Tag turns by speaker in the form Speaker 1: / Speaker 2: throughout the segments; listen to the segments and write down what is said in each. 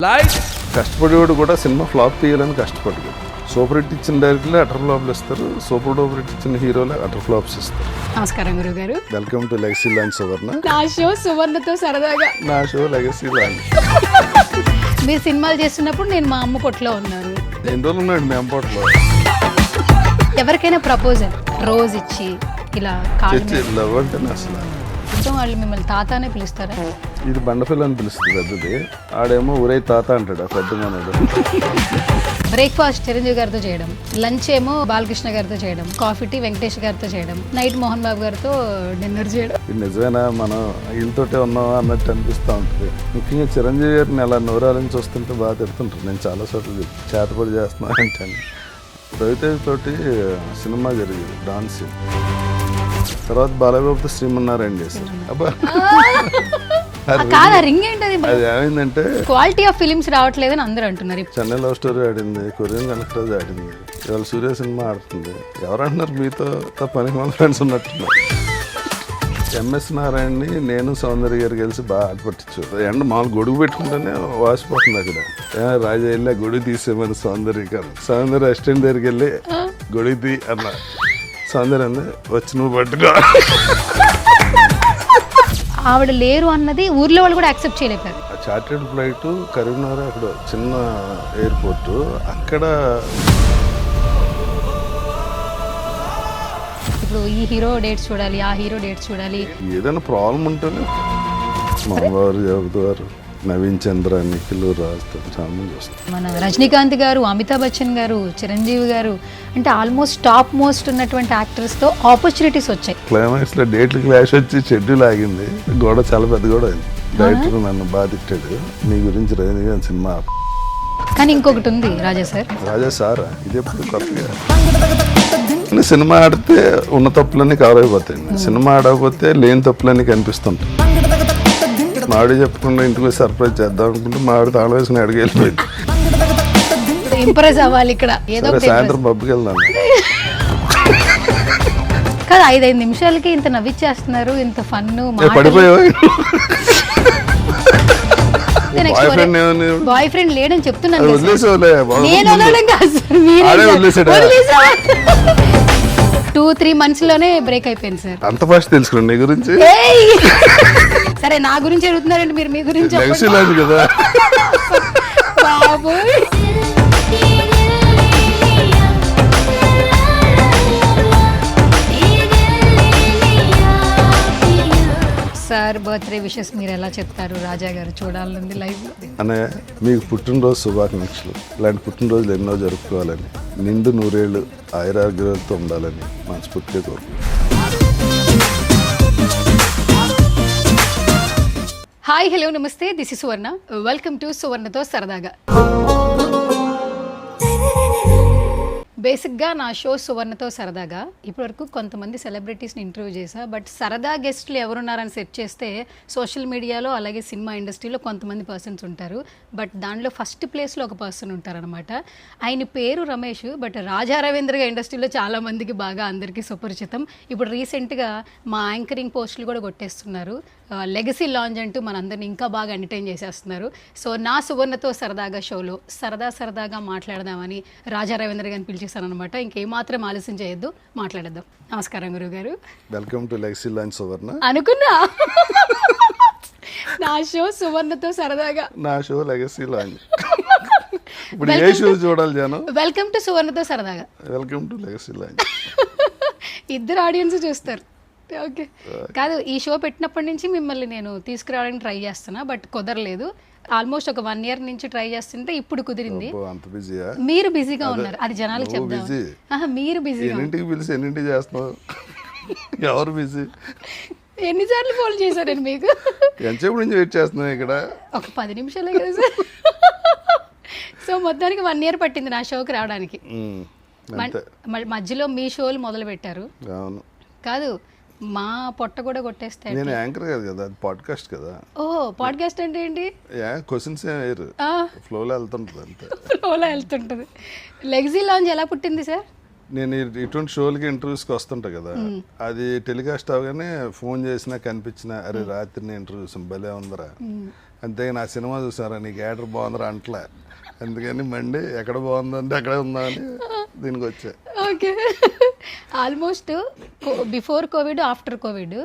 Speaker 1: Light
Speaker 2: కష్టపడేవాడు కూడా cinema flop తీయాలని కష్టపడదు. Super hit ఇచ్చిన డైరెక్టర్లు అటర్ ఫ్లాప్లు ఇస్తారు, సూపర్ డూపర్ హిట్ ఇచ్చిన హీరోలు అటర్ ఫ్లాప్స్ ఇస్తారు.
Speaker 3: నమస్కారం గురువు గారు.
Speaker 2: వెల్కమ్ టు లెగసీ లాంచ్ సువర్ణ.
Speaker 3: నా షో సువర్ణతో సరదాగా.
Speaker 2: నా షో లెగసీ లాంచ్.
Speaker 3: మీరు సినిమాలు చేస్తున్నప్పుడు నేను మా అమ్మ పొట్టులో ఉన్నాను.
Speaker 2: ఎన్ని రోజులు ఉన్నాడు మీ అమ్మట్లో?
Speaker 3: ఎవరికైనా ప్రపోజల్ రోజ్ ఇచ్చి ఇలా
Speaker 2: లవ్ అంటేనే అసలు
Speaker 3: మొత్తం వాళ్ళు మిమ్మల్ని తాత అనే పిలుస్తారా?
Speaker 2: ఇది బండపిల్ల అని పిలుస్తుంది పెద్దది, ఆడేమో ఊరే తాత అంటాడు ఆ పెద్ద మనడు.
Speaker 3: బ్రేక్ఫాస్ట్ చిరంజీవి గారితో చేయడం, లంచ్ ఏమో బాలకృష్ణ గారితో చేయడం, కాఫీ టీ వెంకటేష్ గారితో చేయడం, నైట్ మోహన్ బాబు గారితో డిన్నర్ చేయడం.
Speaker 2: ఇది నిజమేనా మనం వీళ్ళతోటే ఉన్నావా అన్నట్టు అనిపిస్తూ ఉంటుంది. ముఖ్యంగా చిరంజీవి గారిని అలా నోరాలని చూస్తుంటే బాగా తిడుతుంటారు. నేను చాలా చోట్ల చేతపడి చేస్తున్నా అంటే రవితేజ్ తోటి సినిమా జరిగింది డాన్స్, తర్వాత బాలబాబుతో శ్రీమన్నారాయణ చేశారు. అబ్బా
Speaker 3: రింగ్ ఏంటది?
Speaker 2: అది ఏమైందంటే
Speaker 3: క్వాలిటీ ఆఫ్ ఫిలిమ్స్ రావట్లేదని అందరూ అంటున్నారు.
Speaker 2: చెన్నై లవ్ స్టోరీ ఆడింది, కొరియన్ కనెక్టర్స్ ఆడింది, ఇవాళ సూర్య సినిమా ఆడుతుంది. ఎవరంటున్నారు మీతో పనికి మంది ఫ్రెండ్స్ ఉన్నట్టున్నారు. ఎంఎస్ నారాయణని నేను సౌందర్య గారు కలిసి బాగా ఆటపట్టించు. ఎండ మామూలు గొడుగు పెట్టుకుంటేనే వాసిపోతుంది అక్కడ. రాజా వెళ్ళి గొడుగు తీసేమని సౌందర్య గారు, సౌందర్య అసిస్టెంట్ దగ్గరికి వెళ్ళి గొడుగు తీ అన్న. సౌందర్య అంది వచ్చి నువ్వు పట్టుకో.
Speaker 3: ఆవిడ లేరు అన్నది ఊర్లో వాళ్ళు కూడా యాక్సెప్ట్ చేయలేపారు.
Speaker 2: చార్టెడ్ ఫ్లైట్ కరీంనగర్, అక్కడ చిన్న ఎయిర్పోర్టు, అక్కడ
Speaker 3: ఇప్పుడు ఈ హీరో డేట్స్ చూడాలి, ఆ హీరో డేట్స్ చూడాలి.
Speaker 2: ఏదైనా ప్రాబ్లం ఉంటేనే మామగారు జరుగుతారు. నవీన్ చంద్ర, నిఖిల్, రాజు చాలా మంది వస్తారు.
Speaker 3: మన రజనీకాంత్ గారు, అమితాబ్ బచ్చన్ గారు, చిరంజీవి గారు అంటే ఆల్మోస్ట్ టాప్ మోస్ట్ ఉన్నటువంటి యాక్టర్స్తో ఆపర్చునిటీస్ వచ్చాయి.
Speaker 2: క్లైమాక్స్ లో డేట్లు క్లాష్ వచ్చి షెడ్యూల్ ఆగింది. గొడవ చాలా పెద్ద గొడవ అయింది. డైరెక్టర్ నన్ను బాగా తిట్టాడు, నీ గురించి రజనీకాంత్ సినిమా.
Speaker 3: కానీ ఇంకొకటి ఉంది రాజా సార్.
Speaker 2: రాజా సారా ఇది ఎప్పుడు కొత్తగా సినిమా ఆడితే ఉన్న తప్పులన్నీ కవర్ అయిపోతాయి, సినిమా ఆడకపోతే లేని తప్పులన్నీ కనిపిస్తుంటాయి. మాడి చెప్పకుండా ఇంటికి సర్ప్రైజ్ చేద్దాం అనుకుంటే మాడి తాళం వేసుకుని అడిగి వెళ్ళిపోయింది.
Speaker 3: ఇంప్రెస్ అవ్వాలి ఇక్కడ ఏదో.
Speaker 2: సాయంత్రం పబ్కి వెళ్దాం
Speaker 3: కదా, 5 నిమిషాలకి ఇంత నవ్విచ్చేస్తున్నారు, ఇంత ఫన్.
Speaker 2: పడిపోయావా?
Speaker 3: బాయ్ ఫ్రెండ్ లేడని చెప్తున్నాను. 2-3 months లోనే బ్రేక్ అయిపోయింది సార్.
Speaker 2: అంత ఫాస్ట్ తెలుసుకున్నాను నీ గురించి.
Speaker 3: సరే నా గురించి అడుగుతున్నారండి, మీరు మీ గురించి
Speaker 2: కదా. సార్ బర్త్డే విషెస్ మీరు ఎలా చెప్తారు? రాజా గారు చూడాలండి లైవ్ అనే. మీకు పుట్టినరోజు శుభాకాంక్షలు. ఇలాంటి పుట్టినరోజులు ఎన్నో జరుపుకోవాలని, నిండు 100 ఏళ్ళు ఆయురారోగ్యాలతో ఉండాలని మనస్ఫూర్తిగా కోరుకుంటున్నాను.
Speaker 3: హాయ్, హలో, నమస్తే. This is Suvarna. Welcome to సువర్ణతో సరదాగా. బేసిక్గా నా షో సువర్ణతో సరదాగా ఇప్పటివరకు కొంతమంది సెలబ్రిటీస్ని ఇంటర్వ్యూ చేశా. బట్ సరదా గెస్ట్లు ఎవరున్నారని సెర్చ్ చేస్తే సోషల్ మీడియాలో అలాగే సినిమా ఇండస్ట్రీలో కొంతమంది పర్సన్స్ ఉంటారు. బట్ దాంట్లో ఫస్ట్ ప్లేస్లో ఒక పర్సన్ ఉంటారనమాట. ఆయన పేరు రమేష్. బట్ రాజా రవీంద్రగా ఇండస్ట్రీలో చాలామందికి బాగా అందరికీ సుపరిచితం. ఇప్పుడు రీసెంట్గా మా యాంకరింగ్ పోస్టులు కూడా కొట్టేస్తున్నారు. లెగసీ లాంచ్ అంటూ మనందరినీ ఇంకా బాగా ఎంటర్టైన్ చేసేస్తున్నారు. సో నా సువర్ణతో సరదాగా షోలో సరదాగా మాట్లాడదామని రాజా రవీంద్ర గారిని పిలిచేశాను అనమాట. ఇంకేమాత్రం ఆలస్యం చేయొద్దు, మాట్లాడేద్దాం. నమస్కారం గురువు గారు.
Speaker 2: వెల్కమ్ టు లెగసీ లాంచ్ సువర్ణ.
Speaker 3: అనుకున్నా నా షో సువర్ణతో సరదాగా,
Speaker 2: నా షో లెగసీ లాంచ్. ఇప్పుడు ఏ షో చూడాలి జనం?
Speaker 3: వెల్కమ్ టు సువర్ణతో సరదాగా,
Speaker 2: వెల్కమ్ టు లెగసీ లాంచ్.
Speaker 3: ఇద్దరు ఆడియన్స్ చూస్తారు. ఓకే కాదు, ఈ షో పెట్టినప్పటి నుంచి మిమ్మల్ని నేను తీసుకురావడానికి ట్రై చేస్తున్నా, బట్ కుదరలేదు. ఆల్మోస్ట్ ఒక 1 year నుంచి ట్రై చేస్తుంటే ఇప్పుడు కుదిరింది. మీరు బిజీగా ఉన్నారు, అది జనాలకు చెప్దాం. మీరు బిజీగా
Speaker 2: ఎన్నింటికి చేస్తున్నావు? ఎవరు బిజీ?
Speaker 3: ఎన్నిసార్లు ఫోన్ చేశారు మీకు?
Speaker 2: ఎంతసేపు నుంచి వెయిట్ చేస్తున్నావు ఇక్కడ?
Speaker 3: ఒక 10 నిమిషాలే కదా సార్. సో మొత్తానికి 1 year పట్టింది నా షోకి రావడానికి. మధ్యలో మీ షోలు మొదలు పెట్టారు.
Speaker 2: అవును
Speaker 3: కాదు, మా పొట్ట కూడా కొట్టేస్తాయి.
Speaker 2: నేను యాంకర్ కాదు కదా, అది పాడ్కాస్ట్ కదా.
Speaker 3: ఓహో, పాడ్కాస్ట్ అంటే ఏంటి?
Speaker 2: క్వశ్చన్స్ ఫ్లోలో వెళ్తుంటుంది, అంతే.
Speaker 3: ఫ్లోలో వెళ్తుంటుంది. లెగసీ లాంచ్ ఎలా పుట్టింది సార్?
Speaker 2: నేను ఇటువంటి షోలకి ఇంటర్వ్యూస్కి వస్తుంటా కదా, అది టెలికాస్ట్ అవగానే ఫోన్ చేసినా కనిపించినా అరే రాత్రి ఇంటర్వ్యూస్ భలే ఉందరా, అంతే నా సినిమా చూసారా నీకు యాక్టర్ బాగుందరా అంటలే, అందుకని మండి ఎక్కడ బాగుందంటే అక్కడే ఉందా అని దీనికి వచ్చా.
Speaker 3: Okay, almost before Covid after Covid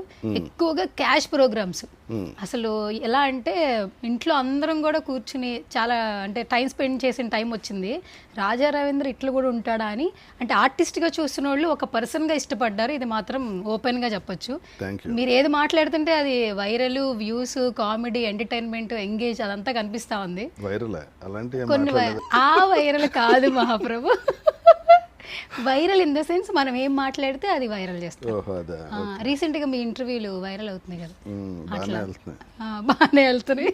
Speaker 3: ఎక్కువగా క్యాష్ ప్రోగ్రామ్స్. అసలు ఎలా అంటే ఇంట్లో అందరం కూడా కూర్చుని చాలా అంటే టైం స్పెండ్ చేసిన టైం వచ్చింది. రాజా రవీంద్ర ఇట్లా కూడా ఉంటాడా అని అంటే ఆర్టిస్ట్గా చూస్తున్న వాళ్ళు ఒక పర్సన్గా ఇష్టపడ్డారు. ఇది మాత్రం ఓపెన్గా చెప్పొచ్చు. మీరు ఏది మాట్లాడుతుంటే అది viral, views, comedy, entertainment, engage అదంతా కనిపిస్తా ఉంది. కొన్ని ఆ వైరల్ కాదు మహాప్రభు, వైరల్ ఇన్ ద సెన్స్ మనం ఏం మాట్లాడితే అది వైరల్ చేస్తాం. రీసెంట్ గా మీ ఇంటర్వ్యూలు వైరల్ అవుతున్నాయి కదా, అట్లా బాగానే వెళ్తున్నాయి.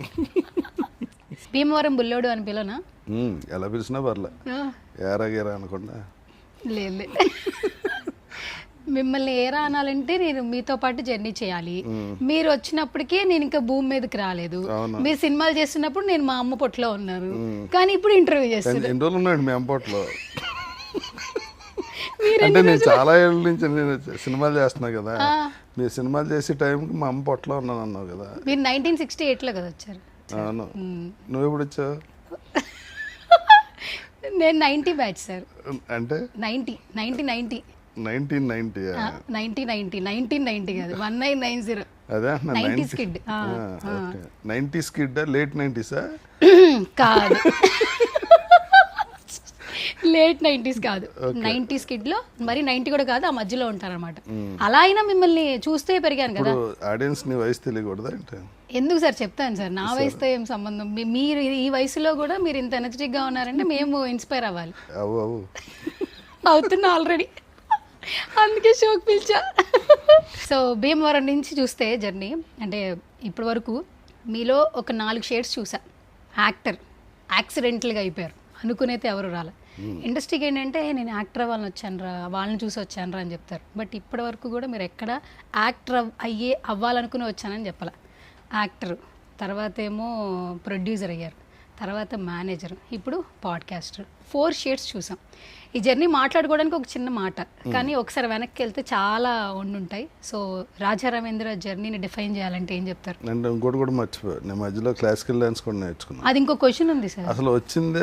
Speaker 3: భీమవరం బుల్లోడు అని పిలవనా?
Speaker 2: ఎలా పిలిచినా పర్లే, ఏరాగేరా అనకుండా.
Speaker 3: లేదు, మిమ్మల్ని ఏరా అనాలంటే నేను మీతో పాటు జర్నీ చేయాలి. మీరు వచ్చినప్పటికే నేను ఇంకా భూమి మీదకి రాలేదు. మీరు సినిమాలు చేస్తున్నప్పుడు నేను మా అమ్మ పొట్లో ఉన్నాను, కానీ ఇప్పుడు ఇంటర్వ్యూ చేస్తున్నాను.
Speaker 2: అంటే నేను చాలా ఏళ్ళ నుంచి నేను సినిమాలు చేస్తున్నా కదా, మీరు సినిమాలు చేసే టైంకి మా అమ్మ పొట్టలో ఉన్నాను అన్నావు కదా.
Speaker 3: మీరు 1968లో కదా వచ్చారు?
Speaker 2: అవును. నువ్వు ఎప్పుడు వచ్చావు?
Speaker 3: నేను 90 బ్యాచ్ సార్.
Speaker 2: అంటే
Speaker 3: 1990 కాదు, 1990.
Speaker 2: అదే
Speaker 3: 90s kid.
Speaker 2: 90s kid, late 90s
Speaker 3: కాదు, లేట్ 90s కాదు, 90s కిడ్ లో మరి 90 కూడా కాదు, ఆ మధ్యలో ఉంటారన్నమాట. అలా అయినా మిమ్మల్ని చూస్తే పెరిగాను కదా.
Speaker 2: ఆడియన్స్ నీ వయసు తెలియకూడదా అంటే?
Speaker 3: ఎందుకు సార్, చెప్తాను సార్, నా వయసుతో ఏం సంబంధం. మీరు ఈ వయసులో కూడా మీరు ఇంత ఎనర్జెటిక్ గా ఉన్నారంటే మేము ఇన్స్పైర్ అవ్వాలి. అవుతున్నా ఆల్రెడీ, అందుకే షోకి పిలిచా. సో భీమవరం నుంచి చూస్తే జర్నీ అంటే ఇప్పటి వరకు మీలో ఒక 4 షేడ్స్ చూసా. యాక్టర్, యాక్సిడెంటల్గా అయిపోయారు, అనుకునేతే ఎవరు రాలే. ఇండస్ట్రీకి ఏంటంటే నేను యాక్టర్ అవ్వాలని వచ్చానురా, వాళ్ళని చూసి వచ్చానురా అని చెప్తారు. బట్ ఇప్పటి వరకు కూడా మీరు ఎక్కడ యాక్టర్ అవ్వాలనుకుని వచ్చానని చెప్పాల. యాక్టర్ తర్వాత ఏమో ప్రొడ్యూసర్ అయ్యారు, తర్వాత మేనేజర్, ఇప్పుడు పాడ్కాస్టర్. 4 షేడ్స్ చూసాం. ఈ జర్నీ మాట్లాడుకోవడానికి ఒక చిన్న మాట, కానీ ఒకసారి వెనక్కి వెళ్తే చాలా ఉండుంటాయి. సో రాజా రవీంద్ర జర్నీని డిఫైన్ చేయాలంటే ఏం చెప్తారు?
Speaker 2: నేను ఇంకోటి కూడా మర్చిపోయా, నేను మధ్యలో క్లాసికల్ డాన్స్ కూడా నేర్చుకున్నాను.
Speaker 3: అది ఇంకో క్వశ్చన్ ఉంది సార్.
Speaker 2: అసలు వచ్చిందే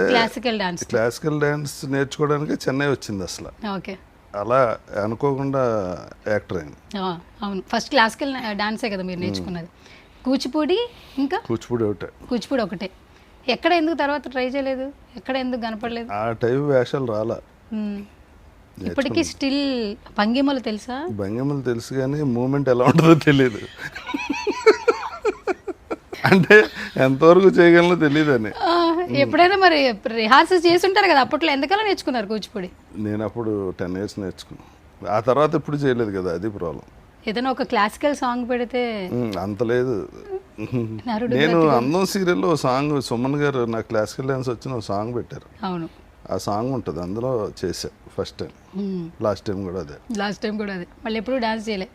Speaker 2: క్లాసికల్ డాన్స్ నేర్చుకోవడానికి చెన్నై వచ్చింది అసలు.
Speaker 3: ఓకే,
Speaker 2: అలా అనుకోకుండా యాక్టర్ అయింది.
Speaker 3: అవును, ఫస్ట్ క్లాసికల్ డాన్సే కదా మీరు నేర్చుకున్నది. కూచిపూడి, ఇంకా కూచిపూడి ఒకటే. ఎక్కడ ఎందుకు తర్వాత ట్రై చేయలేదు? ఎక్కడ ఎందుకు కనపడలేదు?
Speaker 2: ఆ టైప్ వేషాలు రాలా.
Speaker 3: ఇప్పటికీ స్టిల్ భంగిమలు తెలుసా?
Speaker 2: భంగిమలు తెలుసు కానీ మూమెంట్ ఎలా ఉంటుందో తెలియదు. అంటే ఎంతవరకు చేయగలనో తెలియదు అని.
Speaker 3: ఎప్పుడైనా మరి రిహార్సల్స్ చేసి ఉంటారు కదా, అప్పట్లో ఎంతకాలం నేర్చుకున్నారు కూచిపూడి?
Speaker 2: నేను అప్పుడు 10 years నేర్చుకున్నాను. ఆ తర్వాత ఎప్పుడు చేయలేదు కదా, అది ప్రాబ్లం.
Speaker 3: ఏదైనా ఒక క్లాసికల్ సాంగ్ పెడితే
Speaker 2: అంత లేదు. నేను అందం సీరియల్లో సాంగ్ సుమన్ గారు నా క్లాసికల్ డాన్స్ వచ్చిన సాంగ్ పెట్టారు.
Speaker 3: అవును,
Speaker 2: ఆ సాంగ్ ఉంటుంది, అందులో చేసా ఫస్ట్ టైం. లాస్ట్ టైం కూడా అదే.
Speaker 3: మళ్ళీ ఎప్పుడు డాన్స్ చేయలే.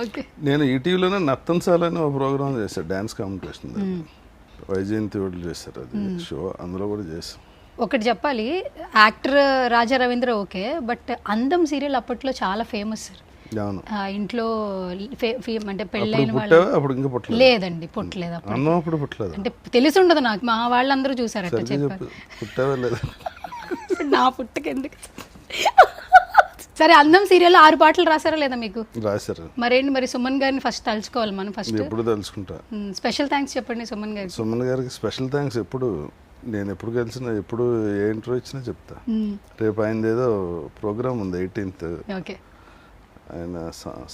Speaker 3: ఓకే,
Speaker 2: నేను ఈటీవీలోనే నర్తన్సాల్ అని ఒక ప్రోగ్రామ్ చేశాను, డాన్స్ కాంపిటీషన్. వైజయంతి వాళ్ళు చేశారు అది షో, అందులో కూడా చేశాను.
Speaker 3: ఒకటి చెప్పాలి, actor Raja Ravindra okay, but అందం సీరియల్ అప్పట్లో చాలా ఫేమస్ సార్. ఇంట్లో అంటే పెళ్ళైన వాళ్ళు లేదండి, పుట్టలేదు అంటే తెలిసి ఉండదు నాకు. మా వాళ్ళందరూ చూసారు అట్లా చెప్పారు. నా పుట్టకెందుకు. సరే, అందం సీరియల్ 6 పాటలు రాసారా లేదా మీకు?
Speaker 2: రాశారు.
Speaker 3: మరేంటి మరి సుమన్ గారిని ఫస్ట్ తలుచుకోవాలి మనం. ఫస్ట్
Speaker 2: ఎప్పుడు తలుచుకుంటా.
Speaker 3: స్పెషల్ థ్యాంక్స్ చెప్పండి సుమన్
Speaker 2: గారికి. స్పెషల్ థ్యాంక్స్ ఎప్పుడు, నేను ఎప్పుడు కలిసినా, ఎప్పుడు ఏ ఇంటర్వ్యూ ఇచ్చినా చెప్తా. రేపు ఆయనది ఏదో ప్రోగ్రామ్ ఉంది 18th,
Speaker 3: ఓకే,
Speaker 2: ఆయన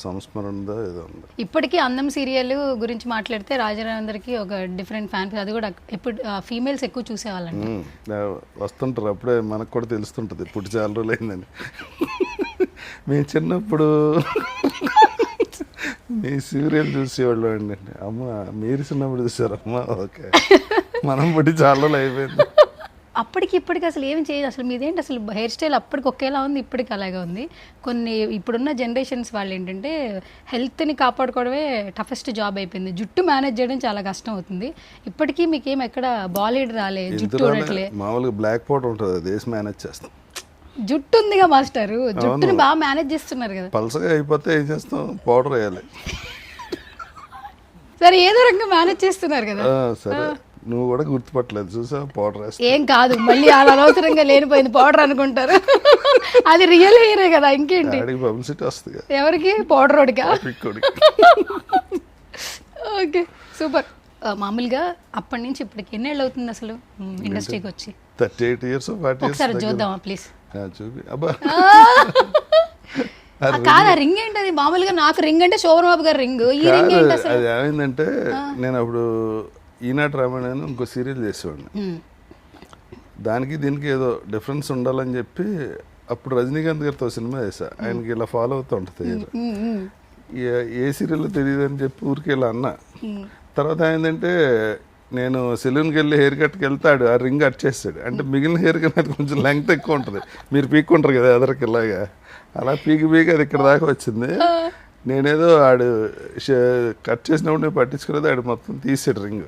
Speaker 2: సంస్మరణదో ఏదో ఉంది.
Speaker 3: ఇప్పటికీ అందం సీరియల్ గురించి మాట్లాడితే రాజారావేంద్రకి ఒక డిఫరెంట్ ఫ్యాన్. అది కూడా ఎప్పుడు ఫీమేల్స్ ఎక్కువ చూసేవాళ్ళండి.
Speaker 2: వస్తుంటారు, అప్పుడే మనకు కూడా తెలుస్తుంటుంది ఇప్పుడు చాలా రోజులు అయిందని. మేము చిన్నప్పుడు మీ సీరియల్ చూసేవాళ్ళు అండి. అమ్మ మీరు చిన్నప్పుడు చూసారమ్మా, ఓకే, మనం పుట్టి చాలా రోజులు అయిపోయింది.
Speaker 3: అప్పటికి ఇప్పటికి అసలు ఏమి చేయదు. అసలు మీదేంటి అసలు హెయిర్ స్టైల్ అప్పటికి ఒకేలా ఉంది, ఇప్పటికి అలాగే ఉంది. కొన్ని ఇప్పుడున్న జనరేషన్స్ వాళ్ళు ఏంటంటే హెల్త్ని కాపాడుకోవడమే టఫెస్ట్ జాబ్ అయిపోయింది. జుట్టు మేనేజ్ చేయడం చాలా కష్టం అవుతుంది. ఇప్పటికీ మీకేం ఎక్కడ బాలీడ్ రాలే, జుట్టు చూడట్లే.
Speaker 2: మామూలుగా బ్లాక్ పౌడర్ ఉంటుంది, అది వేసి మేనేజ్ చేస్తాం.
Speaker 3: జుట్టు ఉందిగా మాస్టారు, జుట్టుని బాగా మేనేజ్ చేస్తున్నారు కదా.
Speaker 2: పలసగా అయిపోతే ఏం చేస్తాం, పౌడర్ వేయాలి.
Speaker 3: సరే ఏదో రకంగా మేనేజ్ చేస్తున్నారు కదా.
Speaker 2: సరే నువ్వు కూడా గుర్తుపట్టలేదు చూసా, పౌడర్ వేస్తా.
Speaker 3: ఏం కాదు, మళ్ళీ అలా అనవసరంగా లేనిపోయింది పౌడర్ అనుకుంటారు. అది రియల్ హెయిరే కదా, ఇంకేంటి.
Speaker 2: పబ్లిసిటీ వస్తుంది.
Speaker 3: ఎవరికి? పౌడర్ రోడ్కా?
Speaker 2: పిక్కోడికి.
Speaker 3: Okay super. మామూలుగా అప్పటి నుంచి ఇప్పటికి ఎన్నేళ్ళు అవుతుంది అసలు ఇండస్ట్రీకి వచ్చి?
Speaker 2: 38 years 40 years.
Speaker 3: ఒకసారి చూద్దామా ప్లీజ్?
Speaker 2: చూపి. అబ్బా
Speaker 3: కాదు, ఆ రింగ్ ఏంటి? అది మామూలుగా నాకు రింగ్ అంటే శోభన్ బాబు గారు రింగ్, ఈ రింగ్ ఏంటి అసలు?
Speaker 2: అది ఏమైందంటే నేను అప్పుడు ఈనాటి రామాయణ అని ఇంకో సీరియల్ చేసేవాడిని. దానికి దీనికి ఏదో డిఫరెన్స్ ఉండాలని చెప్పి అప్పుడు రజనీకాంత్ గారితో సినిమా చేశా. ఆయనకి ఇలా ఫాలో అవుతూ ఉంటుంది. ఏ సీరియల్లో తెలియదు అని చెప్పి ఊరికి ఇలా అన్నా. తర్వాత ఏంటంటే నేను సెలూన్కి వెళ్ళి హెయిర్ కట్కి వెళ్తాడు, ఆ రింగ్ కట్ చేస్తాడు. అంటే మిగిలిన హెయిర్ కన్నా అది కొంచెం లెంగ్త్ ఎక్కువ ఉంటుంది. మీరు పీక్కుంటారు కదా ఎదరికి ఇలాగా, అలా పీకి అది ఇక్కడ దాకా వచ్చింది. నేనేదో ఆడు కట్ చేసినప్పుడు నేను పట్టించుకునేది, ఆడు మొత్తం తీసాడు రింగ్.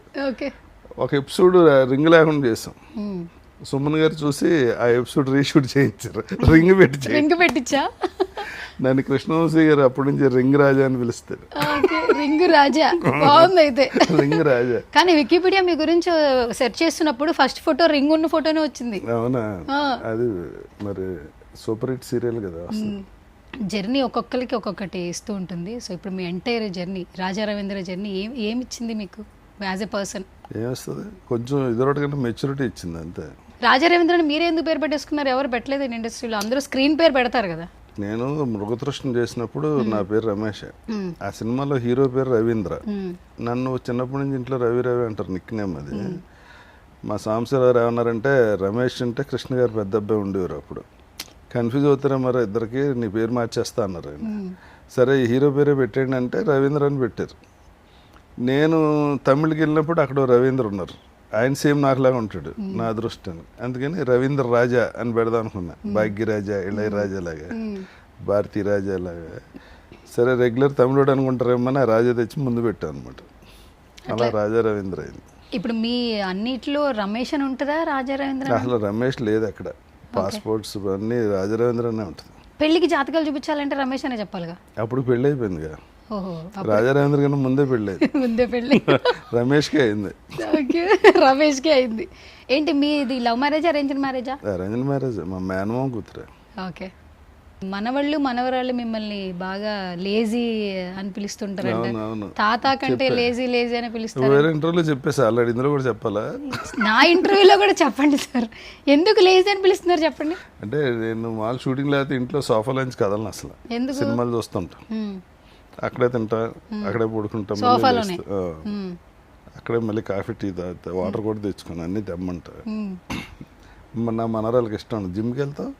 Speaker 2: ఒక ఎపిసోడ్ రింగ్ లేకుండా చేసాం. సుమన్ గారు చూసి ఆ ఎపిసోడ్ రీషూట్ చేయించారు, రింగ్ పెట్టించా. నన్ను కృష్ణవంశీ గారు అప్పటి నుంచి రింగ్ రాజా అని పిలుస్తారు.
Speaker 3: రింగ్ రాజా బాగుంది అయితే.
Speaker 2: రింగ్ రాజా.
Speaker 3: కానీ వికీపీడియా మీ గురించి సెర్చ్ చేస్తున్నప్పుడు ఫస్ట్ ఫోటో రింగ్ ఉన్న ఫోటోనే వచ్చింది.
Speaker 2: అవునా? అది మరి సూపర్ హిట్ సీరియల్ కదా.
Speaker 3: జర్నీ ఒక్కొక్కరికి ఒక్కొక్కటి ఇస్తూ ఉంటుంది. సో ఇప్పుడు మీ entire journey, Raja Ravindra journey ఏమి ఇచ్చింది మీకు యాజ్ ఎ పర్సన్?
Speaker 2: ఏమొస్తుంది, కొంచెం ఇదొకటి కంటే మెచ్యూరిటీ ఇచ్చింది అంతే.
Speaker 3: రాజా రవీంద్రని మీరే ఎందుకు పేరు పెట్టేసుకున్నారు? ఎవరు పెట్టలేదు ఇండస్ట్రీలో, అందరూ స్క్రీన్ పేరు పెడతారు కదా.
Speaker 2: నేను మృగతృష్ణ చేసినప్పుడు నా పేరు రమేష్, ఆ సినిమాలో హీరో పేరు రవీంద్ర. నన్ను చిన్నప్పటి నుంచి ఇంట్లో రవి రవి అంటారు, నిక్ నేమ్ అది. మా సాంబశివరావు ఏమన్నారంటే, రమేష్ అంటే కృష్ణ గారు పెద్ద అబ్బాయి ఉండేవారు. అప్పుడు కన్ఫ్యూజ్ అవుతారా మరి ఇద్దరికి, నీ పేరు మార్చేస్తా అన్నారు ఆయన. సరే ఈ హీరో పేరే పెట్టండి అంటే రవీంద్ర అని పెట్టారు. నేను తమిళకి వెళ్ళినప్పుడు అక్కడ రవీంద్ర ఉన్నారు, ఆయన సేమ్ నాకులాగా ఉంటాడు, నా అదృష్టం. అందుకని రవీంద్ర రాజా అని పెడదాం అనుకున్నా, భాగ్యరాజా, ఇళయరాజా లాగా, భారతీ రాజా లాగా. సరే రెగ్యులర్ తమిళోడు అనుకుంటారేమని ఆ రాజా తెచ్చి ముందు పెట్టాను అనమాట. అలా రాజా రవీంద్ర అయింది.
Speaker 3: ఇప్పుడు మీ అన్నిట్లో రమేష్ అని ఉంటుందా రాజా రవీంద్ర?
Speaker 2: అసలు రమేష్ లేదు అక్కడ, పాస్పోర్ట్స్ అన్ని రాజా రవీంద్ర అనే ఉంటుంది.
Speaker 3: పెళ్లికి జాతకాలు చూపించాలంటే రమేష్ అనే చెప్పాలిగా.
Speaker 2: అప్పుడు పెళ్ళి అయిపోయిందిగా. రాజా రవీంద్ర కన్నా ముందే పెళ్ళి రమేష్కే అయింది.
Speaker 3: రమేష్కే అయింది. ఏంటి మీది లవ్ మ్యారేజా అరేంజ్డ్ మ్యారేజా?
Speaker 2: అరేంజ్డ్ మ్యారేజ్, మా మేనమామ కూతురే.
Speaker 3: ఓకే. మనవాళ్ళు మనవరాళ్ళు మిమ్మల్ని బాగా లేజీ అని పిలుస్తుంటారంట. తాత కంటే లేజీ లేజీ అని పిలుస్తారు.
Speaker 2: వేరే ఇంటర్వ్యూలో చెప్పేసి ఆల్రెడీ, ఇందులో కూడా చెప్పాలా?
Speaker 3: నా ఇంటర్వ్యూలో కూడా చెప్పండి సార్, ఎందుకు లేజీ అని పిలుస్తున్నారు చెప్పండి.
Speaker 2: అంటే నేను మాల్ షూటింగ్ లేకపోతే ఇంట్లో సోఫా నుంచి కదలను అసలు. ఎందుకు? సినిమాలు చూస్తుంటా, అక్కడే తింటా, అక్కడే పడుకుంటా, అక్కడే మళ్ళీ కాఫీ టీ తాగుతా, వాటర్ కూడా తెచ్చుకుని అన్ని తెమ్మంటా. నా మనరాలకి ఇష్టం, జిమ్కి వెళ్తావు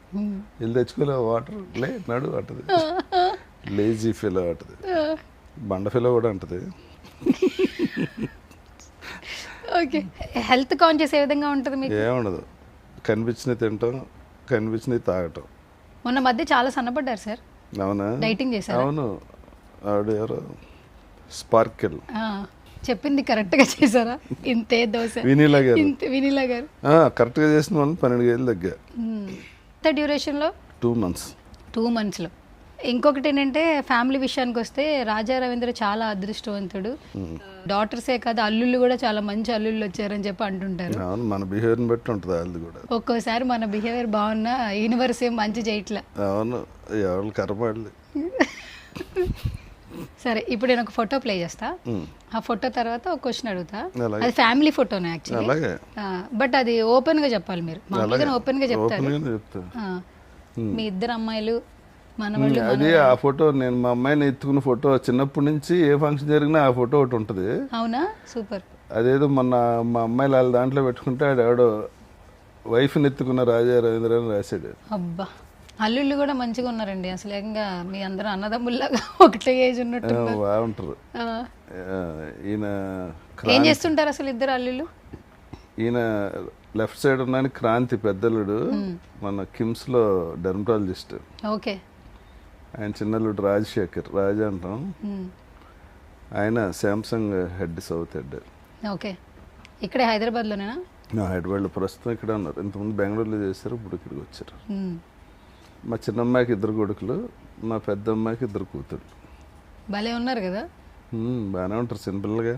Speaker 2: వెళ్ళి తెచ్చుకోలేవు వాటర్, లే నడు అంటది. లేజీ ఫీల్ అంటది, బండ ఫీల్ కూడా అంటది.
Speaker 3: ఓకే. హెల్త్ కాన్షియస్ ఏ విధంగా ఉంటుంది మీకు?
Speaker 2: ఏముండదు, కనిపించినవి తింటాం, కనిపించినవి తాగటం.
Speaker 3: మొన్న మధ్య చాలా సన్నపడ్డారు సార్.
Speaker 2: అవునా?
Speaker 3: డైటింగ్ చేశారు?
Speaker 2: అవును. ఆవిడ ఎవరు, స్పార్కిల్
Speaker 3: చెప్పింది కరెక్ట్ గా చేశారా? ఇంతే దోశ.
Speaker 2: వినీలా గారు.
Speaker 3: వినీలా గారు
Speaker 2: కరెక్ట్ గా చేసిన వాళ్ళు 12 ఏళ్ళు తగ్గా.
Speaker 3: డ్యూరేషన్ లో
Speaker 2: 2 months.
Speaker 3: 2 months లో. ఇంకొకటి ఏంటంటే ఫ్యామిలీ విషయానికి వస్తే రాజా రవీంద్ర చాలా అదృష్టవంతుడు. డాటర్సే కాదు, అల్లుళ్ళు కూడా చాలా మంచి అల్లుళ్ళు వచ్చారని చెప్పి అంటుంటారు.
Speaker 2: మన బిహేవియర్ బట్టి ఉంటుంది వాళ్ళు కూడా.
Speaker 3: ఒక్కోసారి మన బిహేవియర్ బాగున్నా యూనివర్స్ ఏం మంచి చేయట్లా.
Speaker 2: అవును, ఎవరు కరపాడలే.
Speaker 3: సరే ఇప్పుడు నేను ఒక ఫోటో ప్లే చేస్తా, ఆ ఫోటో తర్వాత ఒక క్వశ్చన్ అడుగుతా. అది ఫ్యామిలీ ఫోటోనే యాక్చువల్లీ, బట్ అది ఓపెన్ గా చెప్పాలి మీరు. మామూలుగా ఓపెన్ గా చెప్తారు. మీ ఇద్దరు అమ్మాయిలు మనవాళ్ళు.
Speaker 2: అది ఆ ఫోటో నేను మా అమ్మాయిని ఎత్తుకున్న ఫోటో, చిన్నప్పటి నుంచి ఏ ఫంక్షన్ జరిగినా ఆ ఫోటో ఒకటి ఉంటుంది.
Speaker 3: అవునా? సూపర్.
Speaker 2: అదేదో మొన్న మా అమ్మాయిలు వాళ్ళ దాంట్లో పెట్టుకుంటే ఆడెవడో వైఫ్ని ఎత్తుకున్న రాజా రవీంద్ర అని రాశాడు.
Speaker 3: అబ్బా, అల్లుళ్ళు కూడా మంచిగా ఉన్నారండి. అసలు ఏకంగా మీ అందరూ అన్నదమ్ముల్లాగా ఒకటే ఏజ్ ఉన్నట్టు
Speaker 2: బాగుంటారు. ఈయన
Speaker 3: ఏం చేస్తుంటారు అసలు ఇద్దరు అల్లుళ్ళు?
Speaker 2: ఈయన లెఫ్ట్ సైడ్ ఉన్నాయని క్రాంతి పెద్దలుడు, మన కిమ్స్ లో డెర్మటాలజిస్ట్.
Speaker 3: ఓకే.
Speaker 2: ఆయన చిన్నల్లుడు రాజశేఖర్, రాజా అంటాం. ఆయన Samsung head, south head.
Speaker 3: Okay. ఇక్కడే హైదరాబాద్లోనేనా?
Speaker 2: హైదరాబాద్లో ప్రస్తుతం ఇక్కడ ఉన్నారు. ఇంతకుముందు బెంగళూరులో చేశారు, ఇప్పుడు ఇక్కడికి వచ్చారు. మా చిన్నమ్మాయికి 2 కొడుకులు, మా పెద్ద అమ్మాయికి 2 కూతుళ్ళు.
Speaker 3: భలే ఉన్నారు కదా.
Speaker 2: బాగానే ఉంటారు సింపుల్గా.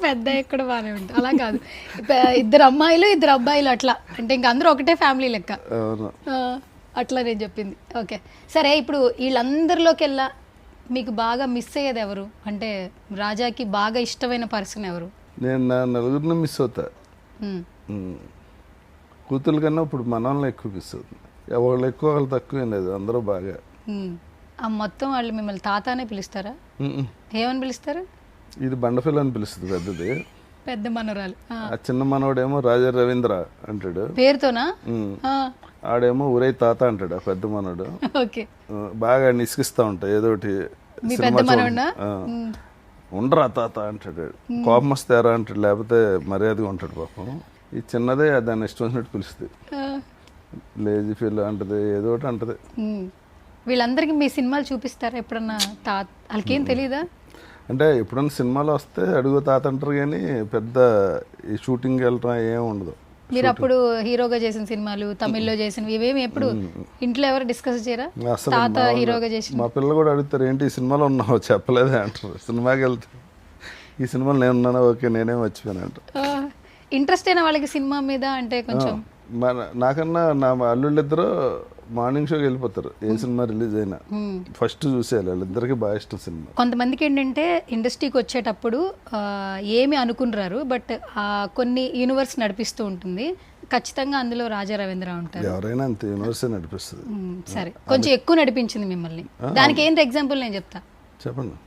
Speaker 3: పెద్ద ఎక్కడ బాగానే ఉంటుంది అలా కాదు, 2 అమ్మాయిలు 2 అబ్బాయిలు అట్లా అంటే ఇంకా అందరూ ఒకటే ఫ్యామిలీ లెక్క.
Speaker 2: అవును.
Speaker 3: అట్లా నేను చెప్పింది. ఓకే సరే, ఇప్పుడు వీళ్ళందరిలోకి వెళ్ళా మీకు బాగా మిస్ అయ్యేది ఎవరు, అంటే రాజాకి బాగా ఇష్టమైన పర్సన్ ఎవరు?
Speaker 2: నేను నా నలుగురిని మిస్ అవుతా. కూతురు కన్నా ఇప్పుడు మనల్ని ఎక్కువ మిస్ అవుతుంది. వాళ్ళు ఎక్కువ వాళ్ళు తక్కువ ఏం లేదు, అందరూ బాగా.
Speaker 3: ఆ మొత్తం వాళ్ళు మిమ్మల్ని తాత అనే పిలుస్తారా? ఏమని పిలుస్తారు?
Speaker 2: ఇది బండఫిల్ అని పిలుస్తుంది పెద్దది,
Speaker 3: పెద్ద మనవరాలు.
Speaker 2: ఆ చిన్న మనవడేమో రాజా రవీంద్ర అంటాడు
Speaker 3: పేరుతోనా?
Speaker 2: ఆడేమో ఊరై తాత అంటాడు ఆ పెద్ద మనోడు.
Speaker 3: ఓకే,
Speaker 2: బాగా నిసిగిస్తా ఉంటాయి ఏదో ఒకటి. ఉండరా తాత అంటాడు, కోపం వస్తారా అంటాడు, లేకపోతే మర్యాదగా ఉంటాడు పాపం. ఈ చిన్నదే దాన్ని ఇష్టం వచ్చినట్టు పిలుస్తుంది, లేజీ ఫీల్ అంటది, ఏదో ఒకటి అంటది.
Speaker 3: వీళ్ళందరికీ మీ సినిమాలు చూపిస్తారా ఎప్పుడన్నా? వాళ్ళకేం తెలీదా?
Speaker 2: అంటే ఎప్పుడన్నా సినిమాలో వస్తే అడుగు తాత అంటారు, కానీ పెద్ద ఈ షూటింగ్కి వెళ్ళటం ఏం ఉండదు.
Speaker 3: మీరు అప్పుడు హీరోగా చేసిన సినిమాలు, తమిళ్లో చేసినవి ఇవేమి ఎప్పుడు ఇంట్లో ఎవరు డిస్కస్ చేయరా? తాత హీరోగా చేసిన
Speaker 2: మా పిల్లలు కూడా అడుగుతారు, ఏంటి ఈ సినిమాలో ఉన్నావు చెప్పలేదే అంటారు. సినిమాకి వెళ్తే ఈ సినిమాలో నేను ఉన్నాను, ఓకే నేనే వచ్చిపోయాను అంటారు.
Speaker 3: ఇంట్రెస్ట్ అయిన వాళ్ళకి సినిమా మీద అంటే కొంచెం.
Speaker 2: నాకన్నా నా అల్లుళ్ళిద్దరూ మార్నింగ్ షోకి వెళ్ళిపోతారు, ఏ సినిమా రిలీజ్ అయినా ఫస్ట్ చూసేయాలి. వాళ్ళిద్దరికి బాగా ఇష్టం సినిమా.
Speaker 3: కొంతమందికి ఏంటంటే ఇండస్ట్రీకి వచ్చేటప్పుడు ఏమి అనుకున్నారు, బట్ కొన్ని యూనివర్స్ నడిపిస్తూ ఉంటుంది. ఖచ్చితంగా అందులో రాజా రవీంద్ర ఉంటారు.
Speaker 2: ఎవరైనా అంతే, యూనివర్సే నడిపిస్తుంది.
Speaker 3: సరే, కొంచెం ఎక్కువ నడిపించింది మిమ్మల్ని, దానికి ఏంటి ఎగ్జాంపుల్ నేను చెప్తా.
Speaker 2: చెప్పండి.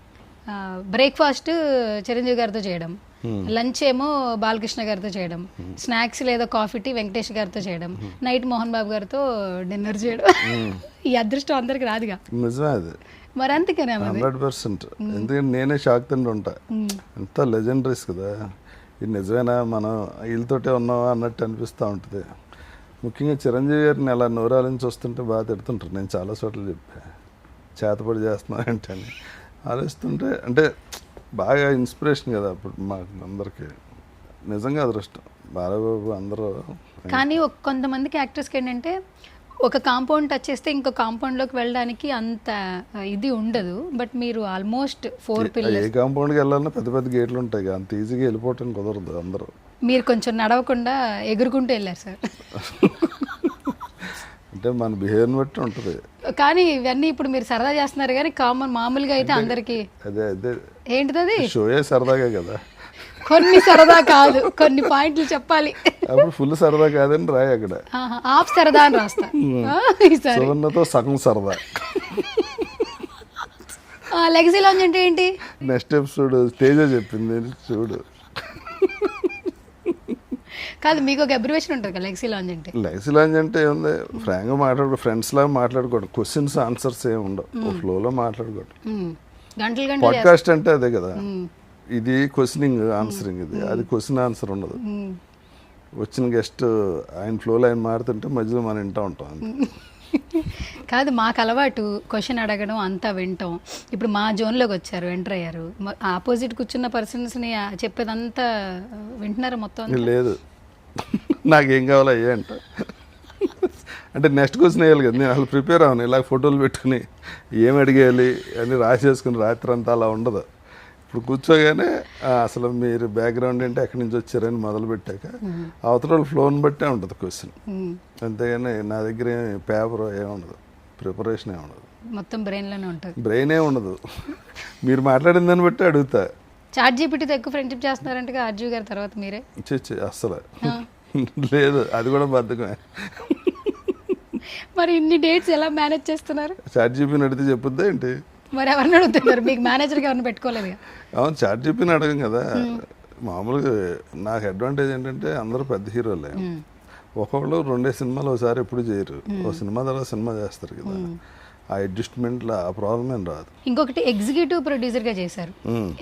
Speaker 3: బ్రేక్ఫాస్ట్ చిరంజీవి గారితో చేయడం, లంచ్ ఏమో బాలకృష్ణ గారితో చేయడం, స్నాక్స్ లేదా కాఫీ టీ వెంకటేష్ గారితో చేయడం, నైట్ మోహన్ బాబు గారితో డిన్నర్ చేయడం. ఈ అదృష్టం అందరికి రాదుగా.
Speaker 2: నిజమే అది.
Speaker 3: మరి అందుకనే
Speaker 2: 100%. ఎందుకంటే నేనే షాక్ తింటూ ఉంటా, ఎంత లెజెండరీస్ కదా ఇది. నిజమేనా మనం వీళ్ళతోటే ఉన్నావా అన్నట్టు అనిపిస్తూ ఉంటుంది. ముఖ్యంగా చిరంజీవి గారిని అలా నోరాలించి వస్తుంటే బాగా తిడుతుంటారు. నేను చాలా చోట్ల చెప్పా, చేతపడి చేస్తున్నా అంటే అని ఆలోచిస్తుంటే, అంటే బాగా ఇన్స్పిరేషన్ కదా అప్పుడు మాకు అందరికి. నిజంగా అదృష్టం బాలబాబు అందరూ.
Speaker 3: కానీ కొంతమందికి యాక్టర్స్కి ఏంటంటే ఒక కాంపౌండ్ టచ్ చేస్తే ఇంకో కాంపౌండ్లోకి వెళ్ళడానికి అంత ఇది ఉండదు. బట్ మీరు ఆల్మోస్ట్ 4 పిల్లర్స్.
Speaker 2: ఏ కాంపౌండ్కి వెళ్ళాలన్నా పెద్ద పెద్ద గేట్లు ఉంటాయి, అంత ఈజీగా వెళ్ళిపోవటం కుదరదు. అందరూ
Speaker 3: మీరు కొంచెం నడవకుండా ఎగురుకుంటూ వెళ్ళారు సార్.
Speaker 2: అంటే మన బిహేవియర్ని బట్టి ఉంటుంది.
Speaker 3: కానీ ఇవన్నీ ఇప్పుడు మీరు సరదా చేస్తున్నారు, కానీ మామూలుగా అయితే అందరికి
Speaker 2: అదే అదే
Speaker 3: ఏంటిది
Speaker 2: షోయే సరదాగా కదా.
Speaker 3: కొన్ని సరదా కాదు, కొన్ని పాయింట్లు చెప్పాలి.
Speaker 2: అప్పుడు ఫుల్ సరదా కాదని రాయి అక్కడ,
Speaker 3: ఆఫ్ సరదా అని రాస్తా.
Speaker 2: సువర్ణతో సగం సరదా.
Speaker 3: లెగసీ లాంజ్ అంటే ఏంటి?
Speaker 2: నెక్స్ట్ ఎపిసోడ్ తేజ చెప్పింది చూడు.
Speaker 3: కాదు, మీకు ఒక అబ్రివేషన్ ఉంటుంది కదా లెగసీ లాంజ్ అంటే.
Speaker 2: లెగసీ లాంజ్ అంటే ఏముంది, ఫ్రాంక్గా మాట్లాడుకో, ఫ్రెండ్స్ లాగా మాట్లాడుకోవడం, క్వశ్చన్స్ ఆన్సర్స్ ఏమి ఉండవు, ఫ్లోలో మాట్లాడుకోవడం. పాడ్కాస్ట్ అంటే అదే కదా, ఇది క్వశ్చనింగ్ ఆన్సరింగ్, అది క్వశ్చన్ ఆన్సర్ ఉండదు. వచ్చిన గెస్ట్ ఆయన ఫ్లోలో ఆయన మారుతుంటే మధ్యలో మనం వింటూ ఉంటాం.
Speaker 3: కాదు, మాకు అలవాటు క్వశ్చన్ అడగడం అంతా వింటాం. ఇప్పుడు మా జోన్లోకి వచ్చారు, ఎంటర్ అయ్యారు, ఆపోజిట్ కూర్చున్న పర్సన్స్ని చెప్పేదంతా వింటున్నారు మొత్తం.
Speaker 2: లేదు, నాకేం కావాలో అయ్యే అంట. అంటే నెక్స్ట్ క్వశ్చన్ వేయాలి కదా, నేను అసలు ప్రిపేర్ అవ్వను. ఇలా ఫోటోలు పెట్టుకుని ఏం అడిగేయాలి అని రాసేసుకుని రాత్రి అంతా అలా ఉండదు. ఇప్పుడు కూర్చోగానే అసలు మీరు బ్యాక్గ్రౌండ్ ఏంటి, ఎక్కడి నుంచి వచ్చారని మొదలు పెట్టాక అవతల ఫ్లోని బట్టే ఉంటుంది క్వశ్చన్. అంతేగాని నా దగ్గర పేపర్ ఏముండదు, ప్రిపరేషన్ ఏముండదు,
Speaker 3: మొత్తం బ్రెయిన్లోనే ఉంటుంది.
Speaker 2: బ్రెయిన్ ఏ ఉండదు, మీరు మాట్లాడిన దాన్ని బట్టి అడుగుతా.
Speaker 3: చాట్ జీపీటీతో ఎక్కువ ఫ్రెండ్షిప్ చేస్తున్నారంటే ఆర్జీవి గారి తర్వాత మీరే.
Speaker 2: అస్సలు లేదు, అది కూడా బద్ధకమే.
Speaker 3: మరి ఇన్ని డేట్స్ ఎలా మేనేజ్ చేస్తున్నారు?
Speaker 2: చాట్ జీపీని అడిగితే చెప్పుద్దా ఏంటి?
Speaker 3: మరి ఎవరిని అడుగుతున్నారు? మీకు మేనేజర్గా ఎవరిని పెట్టుకోలేదు?
Speaker 2: అవును, చాట్ జీపీని అడగం కదా. మామూలుగా నాకు అడ్వాంటేజ్ ఏంటంటే అందరూ పెద్ద హీరోలే, ఒకళ్ళు 2 సినిమాలు ఒకసారి ఎప్పుడు చేయరు, ఒక సినిమా తర్వాత సినిమా చేస్తారు కదా. ఆ అడ్జస్ట్మెంట్లో ఆ ప్రాబ్లం ఏం రాదు.
Speaker 3: ఇంకొకటి, ఎగ్జిక్యూటివ్ ప్రొడ్యూసర్గా చేశారు.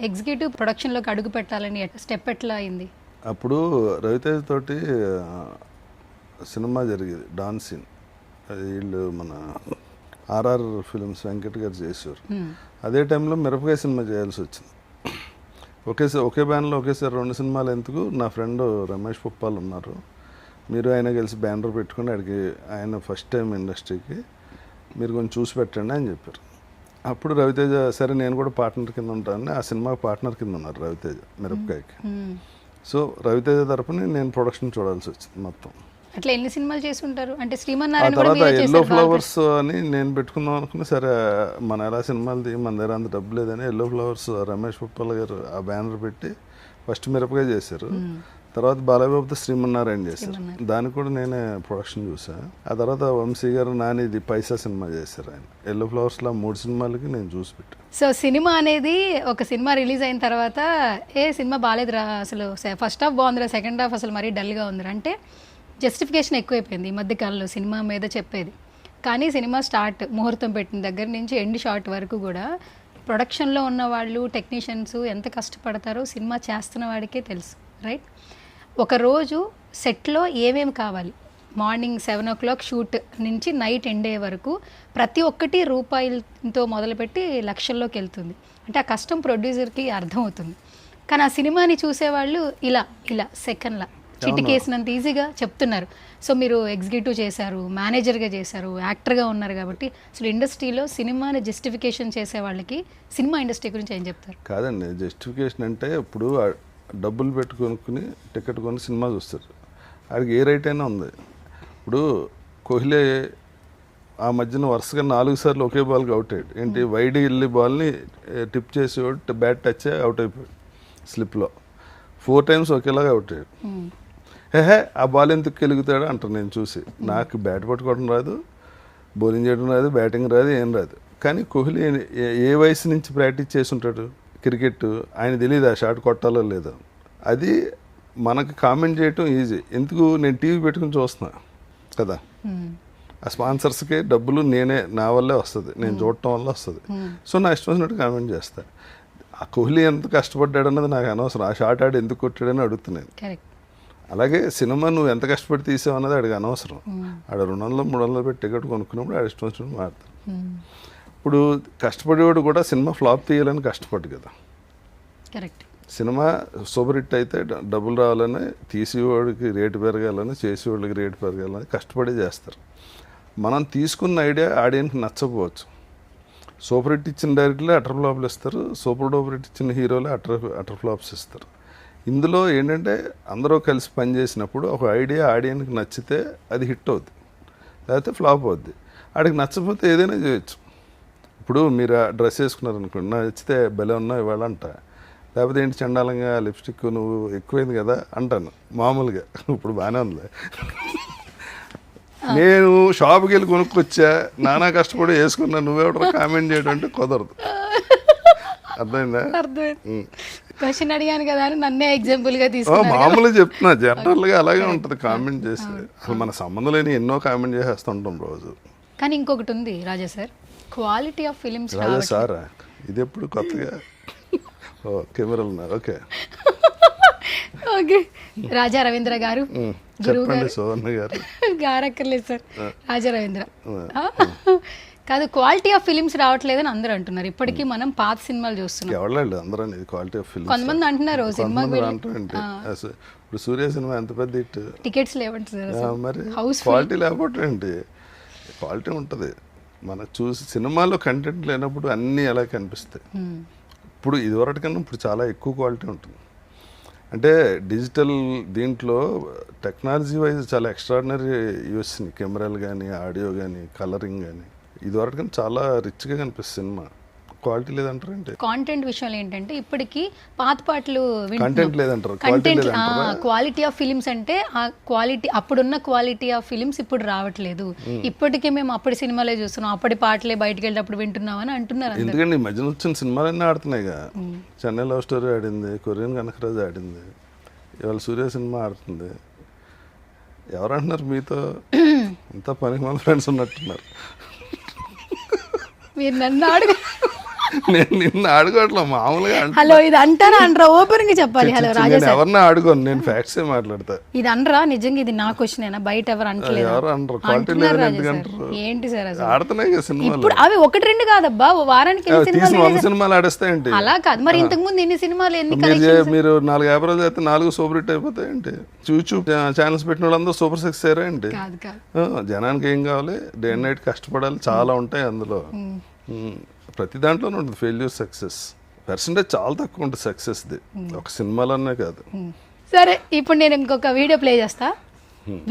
Speaker 3: ఎగ్జిక్యూటివ్ ప్రొడక్షన్లోకి అడుగు పెట్టాలని స్టెప్ ఎట్లా అయింది?
Speaker 2: అప్పుడు రవితేజ్ తోటి సినిమా జరిగేది, డాన్ సీన్. అది వీళ్ళు మన ఆర్ఆర్ ఫిల్మ్స్ వెంకట్ గారు చేశారు. అదే టైంలో మిరపకాయ సినిమా చేయాల్సి వచ్చింది. ఒకే బ్యాన్లో ఒకేసారి 2 సినిమాలు ఎందుకు, నా ఫ్రెండ్ రమేష్ పుప్పాల్ ఉన్నారు, మీరు ఆయన కలిసి బ్యానర్ పెట్టుకుని అడిగి ఆయన ఫస్ట్ టైం ఇండస్ట్రీకి మీరు కొంచెం చూసి పెట్టండి అని చెప్పారు. అప్పుడు రవితేజ సరే నేను కూడా పార్ట్నర్ కింద ఉంటానని ఆ సినిమా పార్ట్నర్ కింద ఉన్నారు రవితేజ మిరపకాయకి. సో రవితేజ తరపున నేను ప్రొడక్షన్ చూడాల్సి వచ్చింది మొత్తం.
Speaker 3: అట్లా ఎన్ని సినిమాలు చేసి ఉంటారు అంటే
Speaker 2: ఆ
Speaker 3: శ్రీమన్నారాయణ
Speaker 2: తర్వాత ఎల్లో ఫ్లవర్స్ అని నేను పెట్టుకుందాం అనుకున్నా. సరే మన ఎలా సినిమాలు మన దగ్గర అంత డబ్బు లేదని ఎల్లో ఫ్లవర్స్ రమేష్ పుప్పల్ గారు ఆ బ్యానర్ పెట్టి ఫస్ట్ మిరపకాయ చేశారు. తర్వాత బాలయ్యబాబుతో శ్రీమన్నారాయణ చేశారు. దానికి కూడా నేనే ప్రొడక్షన్ చూసా. ఆ తర్వాత వంశీ గారు నానిది పైసా సినిమా చేశారు. ఆయన ఎల్లో ఫ్లవర్స్లో 3 సినిమాలకి నేను చూసి పెట్టాను.
Speaker 3: సో సినిమా అనేది ఒక సినిమా రిలీజ్ అయిన తర్వాత సినిమా బాగాలేదురా అసలు ఫస్ట్ హాఫ్ బాగుందిరా సెకండ్ హాఫ్ అసలు మరీ డల్గా ఉందిరా అంటే జస్టిఫికేషన్ ఎక్కువైపోయింది ఈ మధ్యకాలంలో సినిమా మీద చెప్పేది. కానీ సినిమా స్టార్ట్ ముహూర్తం పెట్టిన దగ్గర నుంచి ఎండ్ షాట్ వరకు కూడా ప్రొడక్షన్లో ఉన్న వాళ్ళు టెక్నీషియన్స్ ఎంత కష్టపడతారో సినిమా చేస్తున్న వాడికే తెలుసు, రైట్? ఒకరోజు సెట్లో ఏమేమి కావాలి, మార్నింగ్ 7 o'clock షూట్ నుంచి నైట్ ఎండ్ అయ్యే వరకు ప్రతి ఒక్కటి రూపాయలతో మొదలుపెట్టి లక్షల్లోకి వెళ్తుంది. అంటే ఆ కష్టం ప్రొడ్యూసర్కి అర్థమవుతుంది. కానీ ఆ సినిమాని చూసేవాళ్ళు ఇలా ఇలా సెకండ్లా చిటికేసినంత ఈజీగా చెప్తున్నారు. సో మీరు ఎగ్జిక్యూటివ్ చేశారు, మేనేజర్గా చేశారు, యాక్టర్గా ఉన్నారు కాబట్టి అసలు ఇండస్ట్రీలో సినిమాని జస్టిఫికేషన్ చేసే వాళ్ళకి సినిమా ఇండస్ట్రీ గురించి ఏం చెప్తారు?
Speaker 2: కాదండి, జస్టిఫికేషన్ అంటే ఇప్పుడు డబ్బులు పెట్టుకొని టికెట్ కొని సినిమా చూస్తారు. ఆడికి ఏ రైట్ అయినా ఉంది. ఇప్పుడు కోహ్లీ ఆ మధ్యన వరుసగా 4 సార్లు ఒకే బాల్కి అవుట్ అయ్యాడు. ఏంటి వైడ్ వెళ్ళి బాల్ని టిప్ చేసేవాడు, బ్యాట్ టచ్ అవుట్ అయిపోయాడు స్లిప్లో. 4 times ఒకేలాగా అవుట్ అయ్యాడు. ఆ బాల్ ఎందుకు కెలుగుతాడు అంటారు నేను చూసి. నాకు బ్యాట్ పట్టుకోవడం రాదు, బౌలింగ్ చేయడం రాదు, బ్యాటింగ్ రాదు, ఏం రాదు. కానీ కోహ్లీ ఏ వయసు నుంచి ప్రాక్టీస్ చేసి ఉంటాడు క్రికెట్, ఆయన తెలియదు ఆ షాట్ కొట్టాలో లేదో. అది మనకు కామెంట్ చేయటం ఈజీ. ఎందుకు నేను టీవీ పెట్టుకుని చూస్తున్నా కదా, ఆ స్పాన్సర్స్కి డబ్బులు నా వల్లే వస్తుంది, నేను చూడటం వల్ల వస్తుంది. సో నా ఇష్టం వచ్చినట్టు కామెంట్ చేస్తా. ఆ కోహ్లీ ఎంత కష్టపడ్డాడు అన్నది నాకు అనవసరం. ఆ షాట్ ఆడి ఎందుకు కొట్టాడని అడుగుతున్నాను. అలాగే సినిమా నువ్వు ఎంత కష్టపడి తీసావు అన్నది ఆడికి అనవసరం. ఆడ 200-300 పెట్టి టికెట్ కొనుక్కున్నప్పుడు ఆడ ఇష్టం వచ్చినట్టు మారుతాడు. ఇప్పుడు కష్టపడేవాడు కూడా సినిమా ఫ్లాప్ తీయాలని కష్టపడ్డు కదా.
Speaker 3: కరెక్ట్.
Speaker 2: సినిమా సూపర్ హిట్ అయితే డబ్బులు రావాలని, తీసేవాడికి రేటు పెరగాలని, చేసేవాళ్ళకి రేటు పెరగాలని కష్టపడి చేస్తారు. మనం తీసుకున్న ఐడియా ఆడియన్కి నచ్చకపోవచ్చు. సూపర్ హిట్ ఇచ్చిన డైరెక్టర్లే అటర్ ఫ్లాప్లు ఇస్తారు, సూపర్ డూపర్ హిట్ ఇచ్చిన హీరోలే అటర్ ఫ్లాప్స్ ఇస్తారు. ఇందులో ఏంటంటే అందరూ కలిసి పనిచేసినప్పుడు ఒక ఐడియా ఆడియన్కి నచ్చితే అది హిట్ అవుద్ది, లేకపోతే ఫ్లాప్ అవుద్ది. ఆడికి నచ్చకపోతే ఏదైనా చేయొచ్చు. ఇప్పుడు మీరు ఆ డ్రెస్ వేసుకున్నారు అనుకోండి, నాకు నచ్చితే భలే ఉన్నావు ఇవాళ అంట, లేకపోతే ఏంటి చండాలంగా లిప్స్టిక్ నువ్వు ఎక్కువైంది కదా అంటాను మామూలుగా. ఇప్పుడు బాగానే ఉంది. నేను షాప్కి వెళ్ళి కొనుక్కొచ్చా, నానా కష్టపడి వేసుకున్నా, నువ్వెవడో కామెంట్ చేయడం అంటే కుదరదు. అర్థమైందా?
Speaker 3: క్వశ్చన్ అడిగాను కదా అని నన్నే ఎగ్జాంపుల్గా తీసుకున్నా.
Speaker 2: మామూలుగా చెప్తున్నా, జనరల్గా అలాగే ఉంటుంది కామెంట్ చేసి. అసలు మన సంబంధం లేని ఎన్నో కామెంట్ చేసేస్తుంటాం రోజు.
Speaker 3: కానీ ఇంకొకటి ఉంది రాజా సార్, క్వాలిటీ ఆఫ్ ఫిలిమ్స్.
Speaker 2: రాజా సారా ఇది ఎప్పుడు కొత్తగా కెమెరాలు ఉన్నారు? Okay
Speaker 3: okay. రాజా రవీంద్ర గారు,
Speaker 2: చెప్పండి. సోదన్న గారు
Speaker 3: గారక్కర్లేదు సార్, రాజా రవీంద్ర కాదు, క్వాలిటీ ఆఫ్ ఫిలిమ్స్ రావట్లేదని అందరూ అంటున్నారు. ఇప్పటికీ మనం పాత సినిమాలు చూస్తున్నాం.
Speaker 2: ఎవరు అందరూ క్వాలిటీ ఆఫ్ ఫిలిమ్స్
Speaker 3: కొంతమంది అంటున్నారు సినిమాకి
Speaker 2: ఇప్పుడు సూర్య సినిమా ఎంత పెద్ద హిట్,
Speaker 3: టికెట్స్ లేవంట సార్.
Speaker 2: మరి క్వాలిటీ లేకపోతే ఏంటి, క్వాలిటీ ఉంటుంది. మనకు చూసి సినిమాలో కంటెంట్ లేనప్పుడు అన్నీ ఎలా కనిపిస్తాయి. ఇప్పుడు ఇదివరకటి కన్నా ఇప్పుడు చాలా ఎక్కువ క్వాలిటీ ఉంటుంది. అంటే డిజిటల్ దీంట్లో టెక్నాలజీ వైజ్ చాలా ఎక్స్ట్రాడినరీ యూస్, కెమెరాలు కానీ, ఆడియో కానీ, కలరింగ్ కానీ ఇదివరకు కానీ చాలా రిచ్గా కనిపిస్తుంది సినిమా. క్వాలిటీ లేదంటారు అంటే
Speaker 3: కాంటెంట్ విషయంలో ఏంటంటే ఇప్పటికీ పాత పాటలు
Speaker 2: కంటెంట్ లేదంటారు.
Speaker 3: క్వాలిటీ ఆఫ్ ఫిలిమ్స్ అంటే ఆ క్వాలిటీ, అప్పుడున్న క్వాలిటీ ఆఫ్ ఫిలిమ్స్ ఇప్పుడు రావట్లేదు. ఇప్పటికీ మేము అప్పటి సినిమాలే చూస్తున్నాం, అప్పటి పాటలే బయటకు వెళ్ళినప్పుడు వింటున్నాం అని అంటున్నారు.
Speaker 2: ఎందుకంటే ఈ మధ్యన వచ్చిన సినిమాలన్నీ ఆడుతున్నాయిగా. చెన్నై లవ్ స్టోరీ ఆడింది, కొరియన్ కనకరాజు ఆడింది, ఇవాళ సూర్య సినిమా ఆడుతుంది. ఎవరంటున్నారు మీతో ఇంత పనికి మన ఫ్రెండ్స్ ఉన్నట్టున్నారు.
Speaker 3: మీరు నన్ను అడుగు
Speaker 2: నేను నిన్ను ఆడుకోవట్లే మామూలుగా
Speaker 3: హలో ఇది అంటారా అనరా ఓపెన్ గా చెప్పాలి. హలో రాజా
Speaker 2: నేను ఎవరిని ఆడుకోను, నేను ఫ్యాక్ట్స్ మాట్లాడతా.
Speaker 3: ఇది అనరా నిజంగా, ఇది నా క్వశ్చన్ బయట ఎవరు అంటలేదు.
Speaker 2: ఎవరు అనరు, క్వాలిటీ లేదు ఎందుకంటారు.
Speaker 3: ఏంటి సార్ అసలు
Speaker 2: ఆడుతున్నాయి కదా సినిమాలు.
Speaker 3: ఇప్పుడు అవి ఒకటి రెండు కాదబ్బా, వారానికి ఎన్ని
Speaker 2: తీసి
Speaker 3: సినిమాలు
Speaker 2: 100 సినిమాలు ఆడేస్తాయండి.
Speaker 3: అలా కాదు మరి ఇంతకు ముందు ఎన్ని సినిమాలు ఎన్ని
Speaker 2: మీరు 4 యాభై అయితే 4 సూపర్ హిట్ అయిపోతాయండి. యూట్యూబ్ ఛానల్స్ పెట్టిన వాళ్ళందరూ సూపర్ సక్సెస్ అయ్యారండి.
Speaker 3: కాదు కాదు
Speaker 2: జనానికి ఏం కావాలి, డే అండ్ నైట్ కష్టపడాలి, చాలా ఉంటాయి అందులో. ప్రతి దాంట్లోనే ఉంటుంది ఫెయిల్యూర్ సక్సెస్. పర్సెంటేజ్ చాలా తక్కువ ఉంటుంది సక్సెస్ది, ఒక సినిమాలోనే కాదు.
Speaker 3: సరే ఇప్పుడు నేను ఇంకొక వీడియో ప్లే చేస్తా.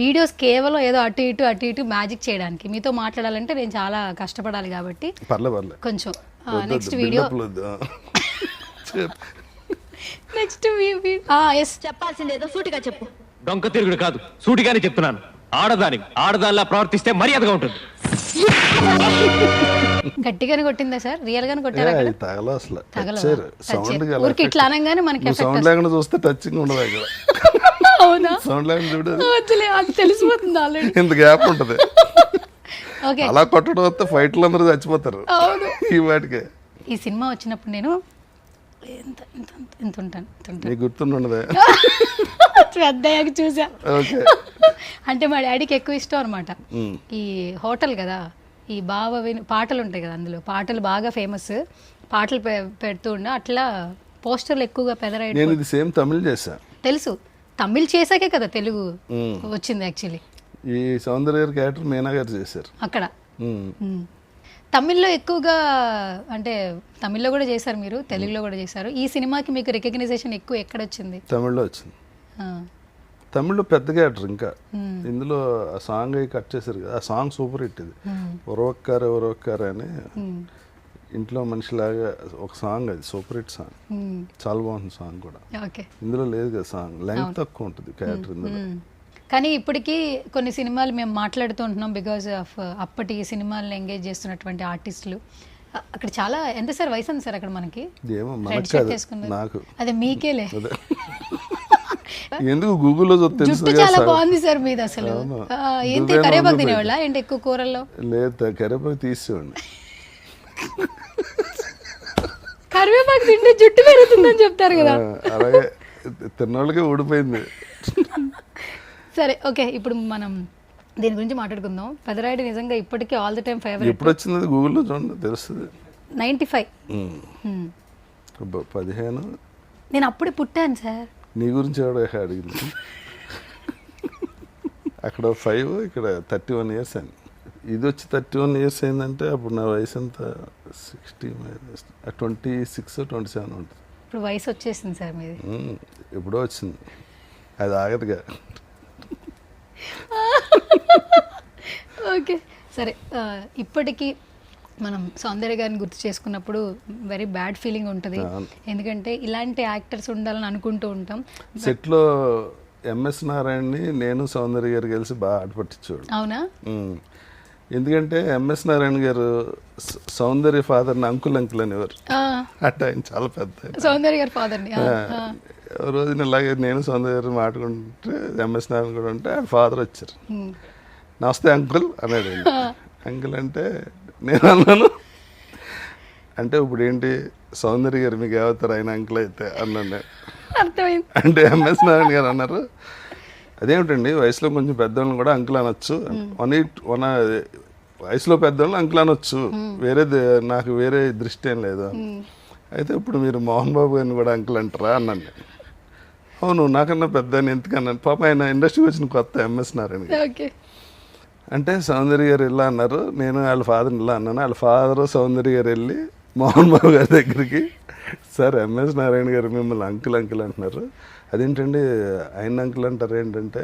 Speaker 3: వీడియోస్ కేవలం ఏదో అటు ఇటు మ్యాజిక్ చేయడానికి, మీతో మాట్లాడాలంటే నేను చాలా కష్టపడాలి కాబట్టి
Speaker 2: పర్లే
Speaker 3: కొంచెం నెక్స్ట్ వీడియో నెక్స్ట్ ఎస్
Speaker 1: చెప్పాల్సింది ఏదో సూటిగా చెప్పు.
Speaker 4: డొంక తిరుగుడు కాదు, సూటిగానే చెప్తున్నాను. ఆడదానిలా ప్రవర్తిస్తే మర్యాదగా ఉంటుంది.
Speaker 3: గట్టిగానే కొట్టిందా సార్, రియల్ గానే కొట్టారా?
Speaker 2: తగల అసలు
Speaker 3: సౌండ్ ఊరికి ఇట్లా అనగానే మనకి
Speaker 2: సౌండ్ లేకుండా చూస్తే టచింగ్ ఉండదు అక్కడ.
Speaker 3: అవునా?
Speaker 2: సౌండ్ లేకుండా చూడదు,
Speaker 3: అది తెలిసిపోతుంది ఆల్రెడీ.
Speaker 2: ఇంత గ్యాప్ ఉంటది.
Speaker 3: ఓకే
Speaker 2: అలా కొట్టడం వస్తే ఫైట్లు అందరూ చచ్చిపోతారు ఈ వాటికే.
Speaker 3: ఈ సినిమా వచ్చినప్పుడు నేను ఎంత ఎంత ఎంత ఉంటాను
Speaker 2: నీకు గుర్తుండదే?
Speaker 3: పెద్దయ్యాక చూసా.
Speaker 2: ఓకే.
Speaker 3: అంటే మా డాడీకి ఎక్కువ ఇష్టం అనమాట ఈ హోటల్ కదా, ఈ బావ పాటలు ఉంటాయి కదా, అందులో పాటలు బాగా ఫేమస్, పాటలు పెడుతూ ఉండే అట్లా పోస్టర్లు ఎక్కువగా పెదరాయి.
Speaker 2: నేను ఇది సేమ్ తమిళ్ చేశా.
Speaker 3: తెలుసు, తమిళ్ చేశాకే కదా తెలుగు వచ్చింది యాక్చువల్లీ.
Speaker 2: ఈ సౌందర్య క్యారెక్టర్ మీనా గారు చేశారు
Speaker 3: అక్కడ. తమిళ్లో ఎక్కువగా, అంటే తమిళ్లో కూడా చేశారు మీరు, తెలుగులో కూడా చేశారు. ఈ సినిమాకి మీకు రికగ్నైజేషన్ ఎక్కువ ఎక్కడ వచ్చింది?
Speaker 2: తమిళ్లో వచ్చింది. తమిళ్లో పెద్ద క్యారెక్టర్. ఇంకా ఇందులో ఆ సాంగ్ అవి కట్ చేశారు కదా, ఆ సాంగ్ సూపర్ హిట్. ఇది ఒరవక్కారు అని ఇంట్లో మనిషిలాగా ఒక సాంగ్, అది సూపర్ హిట్ సాంగ్, చాలా బాగుంది సాంగ్ కూడా. ఇందులో లేదు కదా సాంగ్, లెంగ్త్ తక్కువ ఉంటుంది క్యారెక్టర్ ఇందులో.
Speaker 3: కానీ ఇప్పటికీ కొన్ని సినిమాలు మేము మాట్లాడుతూ ఉంటున్నాం బికాజ్ ఆఫ్ అప్పటి సినిమాలను ఎంగేజ్ చేస్తున్నటువంటి ఆర్టిస్టులు. అక్కడ చాలా ఎంత సార్ వయసు ఉంది సార్ అక్కడ మనకి?
Speaker 2: నాకు
Speaker 3: అదే మీకేలే,
Speaker 2: ఎందుకు గూగుల్లో
Speaker 3: జుట్టు చాలా బాగుంది సార్ మీది అసలు. ఏంటి కరివేపాకు తినేవాళ్ళ ఏంటి ఎక్కువ కూరల్లో?
Speaker 2: లేదు, కరివేపాకు తీసేవాడిని.
Speaker 3: కరివేపాకు తింటే జుట్టు పెరుగుతుందని చెప్తారు కదా,
Speaker 2: అలాగే తిన్నోళ్ళకే ఊడిపోయింది.
Speaker 3: సరే ఓకే, ఇప్పుడు మనం దీని గురించి మాట్లాడుకుందాం. పెదరాయుడు నిజంగా ఇప్పటికీ ఆల్ ది టైమ్ ఫేవరెట్.
Speaker 2: ఎప్పుడు వచ్చింది గూగుల్లో చూడండి తెలుస్తుంది.
Speaker 3: 95.
Speaker 2: 15.
Speaker 3: నేను అప్పుడే పుట్టాను సార్.
Speaker 2: నీ గురించి ఎవడో అడిగింది. అక్కడ 5, ఇక్కడ 31 ఇయర్స్ అయింది. ఇది వచ్చి 31 ఇయర్స్ అయిందంటే అప్పుడు నా వయసు ఎంత? 60 26 27 ఉంటుంది.
Speaker 3: ఇప్పుడు వయసు వచ్చేసింది సార్ మీది.
Speaker 2: ఎప్పుడో వచ్చింది, అది ఆగదుగా.
Speaker 3: ఓకే సరే, ఇప్పటికీ మనం సౌందర్య గారిని గుర్తు చేసుకున్నప్పుడు వెరీ బ్యాడ్ ఫీలింగ్ ఉంటుంది. ఎందుకంటే ఇలాంటి యాక్టర్స్ ఉండాలని అనుకుంటూ ఉంటాం.
Speaker 2: సెట్లో ఎంఎస్ నారాయణని నేను సౌందర్య గారు కలిసి బాగా ఆట పట్టించాడు.
Speaker 3: అవునా?
Speaker 2: ఎందుకంటే ఎంఎస్ నారాయణ గారు సౌందర్య ఫాదర్ని అంకుల్ అనేవారు. అట్ట ఆయన చాలా పెద్ద
Speaker 3: సౌందర్య గారి ఫాదర్ని.
Speaker 2: రోజున ఇలాగే నేను సౌందర్య గారు మాట్లాడుకుంటే ఎంఎస్ నారాయణ కూడా ఉంటే ఆయన ఫాదర్ వచ్చారు. నమస్తే అంకుల్ అన్నాడు. అంకుల్ అంటే నేను అన్నాను, అంటే ఇప్పుడు ఏంటి సౌందర్య గారు మీకు ఏమవుతారు ఆయన అంకుల్ అయితే అన్నాను. అంటే ఎంఎస్ నారాయణ గారు అన్నారు, అదేమిటండి వయసులో కొంచెం పెద్దవాళ్ళని కూడా అంకుల్ అనొచ్చు, వయసులో పెద్దవాళ్ళని అంకుల్ అనొచ్చు, నాకు వేరే దృష్టి ఏం లేదు. అయితే ఇప్పుడు మీరు మోహన్ బాబు గారిని కూడా అంకుల్ అంటారా అన్నాను. అవును, నాకన్నా పెద్ద ఎందుకన్నాను. పాప ఆయన ఇండస్ట్రీకి వచ్చిన కొత్త ఎంఎస్ నారాయణ గారు. అంటే సౌందర్య గారు ఇలా అన్నారు, నేను వాళ్ళ ఫాదర్ని ఇలా అన్నాను. వాళ్ళ ఫాదరు సౌందర్య గారు వెళ్ళి మోహన్ బాబు గారి దగ్గరికి, సార్ ఎంఎస్ నారాయణ గారు మిమ్మల్ని అంకుల్ అంటున్నారు, అదేంటండి ఆయన అంకుల్ అంటారు ఏంటంటే,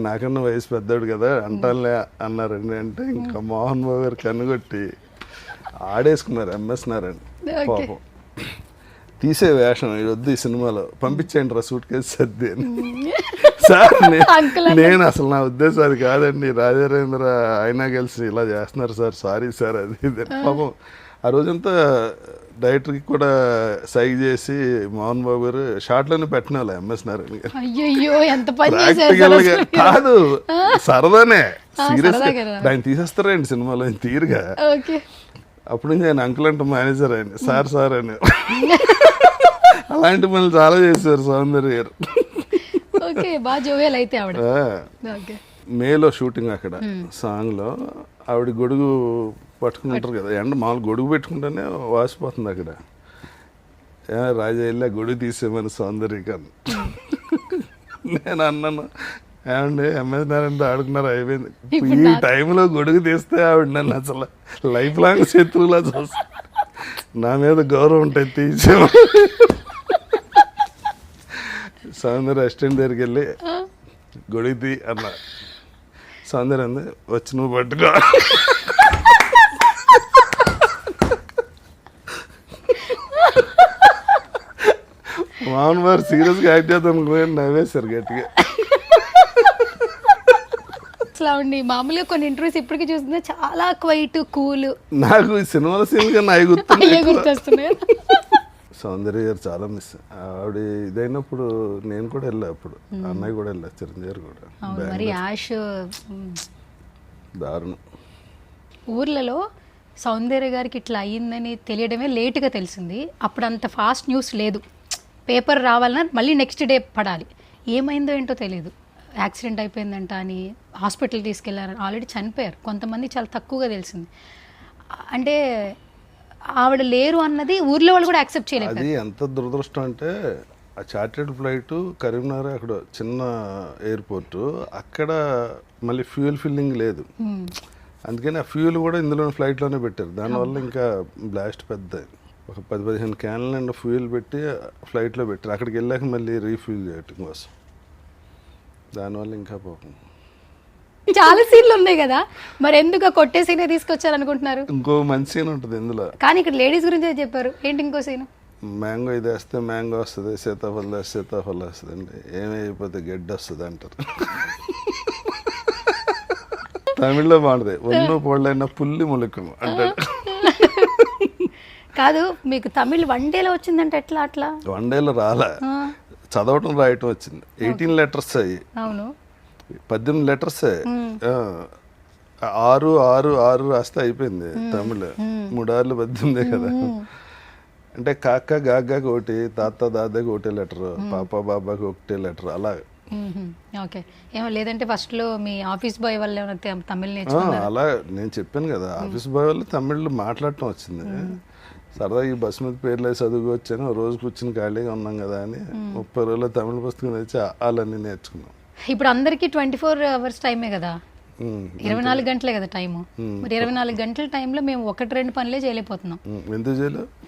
Speaker 2: నాకన్నా వయసు పెద్దోడు కదా అంటానులే అన్నారండి. అంటే ఇంకా మోహన్ బాబు గారు కనుగొట్టి ఆడేసుకున్నారు ఎంఎస్ నారాయణ. పాపం తీసే వేషం వద్దు ఈ సినిమాలో, పంపించేయండి రా సూట్ కేసు సర్ది అని. సార్ నేను అసలు నా ఉద్దేశం అది కాదండి, రాజారేంద్ర అయినా కలిసి ఇలా చేస్తున్నారు సార్, సారీ సార్ అది ఇది. పాపం ఆ రోజంతా డైరెక్టర్కి కూడా సైగ్ చేసి మోహన్ బాబు గారు షార్ట్లోనే పెట్టిన వాళ్ళు ఎంఎస్ నారాయణ గారు. ప్రాక్టికల్గా కాదు, సరదానే, సీరియస్ ఆయన తీసేస్తారండి సినిమాలో, ఆయన తీరుగా. అప్పుడు నుంచి ఆయన అంకుల్ అంటే మేనేజర్ ఆయన, సార్ అని. అలాంటి పనులు చాలా చేశారు సౌందర్య గారు.
Speaker 3: ఓకే, బాగా జోవియల్ అయితే ఆవిడ. ఓకే.
Speaker 2: మేలో షూటింగ్ అక్కడ సాంగ్లో ఆవిడ గొడుగు పట్టుకుంటారు కదా, ఎండ మామూలు గొడుగు పెట్టుకుంటేనే వాసిపోతుంది అక్కడ. రాజా వెళ్ళి గొడుగు తీసేమని సౌందర్యకి. నేను అన్నాను, ఏమండి ఎంఎస్ నారాయణతో ఆడుకున్నారు, అయిపోయింది. ఈ టైంలో గొడుగు తీస్తే ఆవిడ నన్ను అసలు లైఫ్ లాంగ్ శత్రువులా చూస్తా. నా మీద గౌరవం ఉంటాయి, తీసేమో. సౌందర్య అసిస్టెంట్ దగ్గరికి వెళ్ళి గొడుగు తీ అన్న. సౌందర్య అంది, వచ్చి నువ్వు పట్టుకో. మోహన్ వారు సీరియస్గా యాక్ట్ చేద్దాం అనుకుని నవ్వేశారు గట్టిగా.
Speaker 3: అసలు ఆవిడ మామూలుగా కొన్ని ఇంటర్వ్యూస్ ఇప్పటికీ చూస్తున్నా చాలా క్వైట్ కూల్.
Speaker 2: నాకు ఈ సినిమాల సీన్ కన్నా అవి
Speaker 3: గుర్తొస్తున్నాయి.
Speaker 2: సౌందర్య గారు చాలా మిస్. ఆవిడ ఇదైనప్పుడు నేను కూడా వెళ్ళా, అప్పుడు అన్నయ్య కూడా వెళ్ళా, చిరంజీవి గారు కూడా.
Speaker 3: మరి యాష్
Speaker 2: దారుణం.
Speaker 3: ఊర్లలో సౌందర్య గారికి ఇట్లా అయ్యిందని తెలియడమే లేటుగా తెలిసింది. అప్పుడు అంత ఫాస్ట్ న్యూస్ లేదు. పేపర్ రావాలన్నా మళ్ళీ నెక్స్ట్ డే పడాలి. ఏమైందో ఏంటో తెలియదు. యాక్సిడెంట్ అయిపోయిందంట అని హాస్పిటల్ తీసుకెళ్లారని, ఆల్రెడీ చనిపోయారు. కొంతమంది చాలా తక్కువగా తెలిసింది. అంటే ఆవిడ లేరు అన్నది ఊర్లో వాళ్ళు కూడా యాక్సెప్ట్ చేయలేదు.
Speaker 2: అది ఎంత దురదృష్టం అంటే, ఆ చార్టెడ్ ఫ్లైట్ కరీంనగర్, అక్కడ చిన్న ఎయిర్పోర్టు, అక్కడ మళ్ళీ ఫ్యూయల్ ఫిల్లింగ్ లేదు. అందుకని ఆ ఫ్యూయల్ కూడా ఇందులో ఫ్లైట్లోనే పెట్టారు. దానివల్ల ఇంకా బ్లాస్ట్ పెద్ద, ఒక 10-15 క్యాన్ల నిండా ఫ్యూయల్ పెట్టి ఫ్లైట్లో పెట్టారు. అక్కడికి వెళ్ళాక మళ్ళీ రీఫ్యూల్ చేయటం కోసం. దానివల్ల ఇంకా పాపం
Speaker 3: చాలా సీన్లు ఉన్నాయి కదా, మరి ఎందుకు కొట్టే సీనే తీసుకొచ్చారు అనుకుంటున్నారు?
Speaker 2: ఇంకో మంచి సీన్ ఉంటుంది ఇందులో.
Speaker 3: కానీ ఇక్కడ లేడీస్ గురించి చెప్పారు, ఏంటి ఇంకో సీన్?
Speaker 2: మ్యాంగో ఇది వేస్తే మ్యాంగో వస్తుంది, సీతాఫలం వేస్తే సీతాఫలం వస్తుంది అండి, ఏమైపోతే గడ్డి వస్తుంది అంటారు. తమిళ్లో బాగుంటుంది, ఒళ్ళు పొళ్ళైనా పుల్లి ములుకం అంటాడు.
Speaker 3: కాదు, మీకు తమిళ్ వన్ డేలో వచ్చిందంటే ఎట్లా? అట్లా
Speaker 2: వన్ డేలో రాలే, చదవటం రాయటం వచ్చింది. 18 లెటర్స్ అయ్యి.
Speaker 3: అవును,
Speaker 2: 18 లెటర్సే. 6 రాస్తే అయిపోయింది తమిళ్. 3 6 18 కదా. అంటే కాక గాగాకి ఒకటి, తాత దాదాకి ఒకటే లెటర్, పాప బాబాకి ఒకటే లెటర్, అలా.
Speaker 3: ఓకే. ఏమో లేదంటే ఫస్ట్ లో మీ ఆఫీస్ బాయ్ వల్ల తమిళ్ నేర్చుకున్నారు.
Speaker 2: అలా నేను చెప్పాను కదా, ఆఫీస్ బాయ్ వల్ల తమిళ్ మాట్లాడటం వచ్చింది. సరదా ఈ బస్సు మీద పేర్లు వేసి చదువుకొచ్చాను, రోజు కూర్చుని ఖాళీగా ఉన్నాం కదా అని 30 రోజుల్లో తమిళ పుస్తకం తెచ్చి వాళ్ళన్నీ నేర్చుకున్నాం.
Speaker 3: ఇప్పుడు అందరికీ 24 hours టైమే కదా, 24 గంటలే కదా టైము. మరి 24 గంటల టైంలో మేము 1-2 పనులే చేయలేకపోతున్నాం.
Speaker 2: ఎందుకు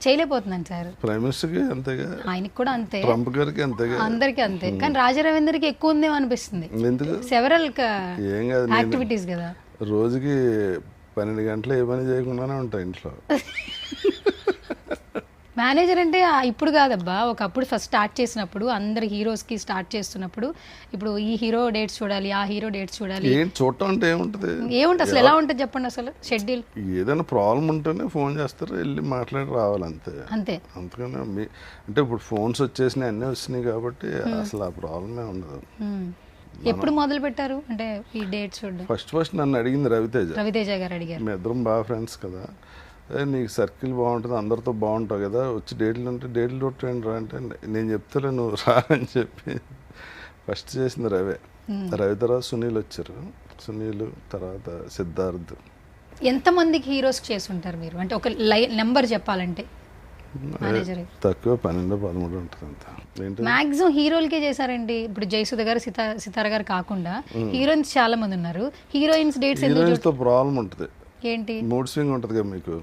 Speaker 3: చేయలేకపోతున్నాను సార్.
Speaker 2: ప్రైమ్ మినిస్టర్కి అంతేగా,
Speaker 3: ఆయనకి కూడా అంతే,
Speaker 2: ట్రంప్ గారికి అంతేగా,
Speaker 3: అందరికి అంతే. కానీ రాజా రవీందర్కి ఎక్కువ ఉందేమో అనిపిస్తుంది.
Speaker 2: ఎందుకు?
Speaker 3: సెవెరల్
Speaker 2: ఏం కాదు,
Speaker 3: యాక్టివిటీస్ కదా.
Speaker 2: రోజుకి 12 గంటలు ఏ పని చేయకుండానే ఉంటాయి ఇంట్లో.
Speaker 3: మేనేజర్ అంటే ఇప్పుడు కాదబ్బా, ఒకప్పుడు ఫస్ట్ స్టార్ట్ చేసినప్పుడు అందరు హీరోస్కి స్టార్ట్ చేస్తున్నప్పుడు, ఇప్పుడు ఈ హీరో డేట్స్ చూడాలి, ఆ హీరో డేట్స్ చూడాలి.
Speaker 2: ఏం చూడటం అంటే ఏముంటుంది?
Speaker 3: అసలు ఎలా ఉంటుంది చెప్పండి అసలు షెడ్యూల్?
Speaker 2: ఏదైనా ప్రాబ్లం ఉంటేనే ఫోన్ చేస్తారు, వెళ్ళి మాట్లాడి రావాలి అంతే. అందుకని అంటే ఇప్పుడు ఫోన్స్ వచ్చేసినాయి, అన్నీ వచ్చినాయి కాబట్టి అసలు ఆ ప్రాబ్లమే ఉండదు.
Speaker 3: ఎప్పుడు మొదలు పెట్టారు అంటే ఈ డేట్స్ చూడడం?
Speaker 2: ఫస్ట్ నన్ను అడిగింది రవితేజ
Speaker 3: గారు అడిగారు.
Speaker 2: మీ ఇద్దరం బాగా ఫ్రెండ్స్ కదా, నీకు సర్కిల్ బాగుంటుంది, అందరితో బాగుంటావు కదా, వచ్చి డేట్లు ఉంటే డేట్లు కొట్టండి రా అంటే, నేను చెప్తాలే నువ్వు రా అని చెప్పి ఫస్ట్ చేసింది రవి తర్వాత సునీల్ వచ్చారు. సునీల్ తర్వాత సిద్ధార్థ్.
Speaker 3: ఎంతమందికి హీరోస్ చేసి ఉంటారు మీరు? అంటే ఒక నెంబర్ చెప్పాలంటే
Speaker 2: తక్కువ 12-13 ఉంటుంది అంత.
Speaker 3: మాక్సిమం హీరోలకే చేశారండి. ఇప్పుడు జయసుధ గారు, సితార గారు కాకుండా హీరోయిన్స్ చాలా మంది ఉన్నారు. హీరోయిన్స్ డేట్స్
Speaker 2: హీరోయిన్స్ తో ప్రాబ్లం ఉంటుంది.
Speaker 3: ఏంటి?
Speaker 2: మూడ్ స్వింగ్ ఉంటుంది కదా, మీకు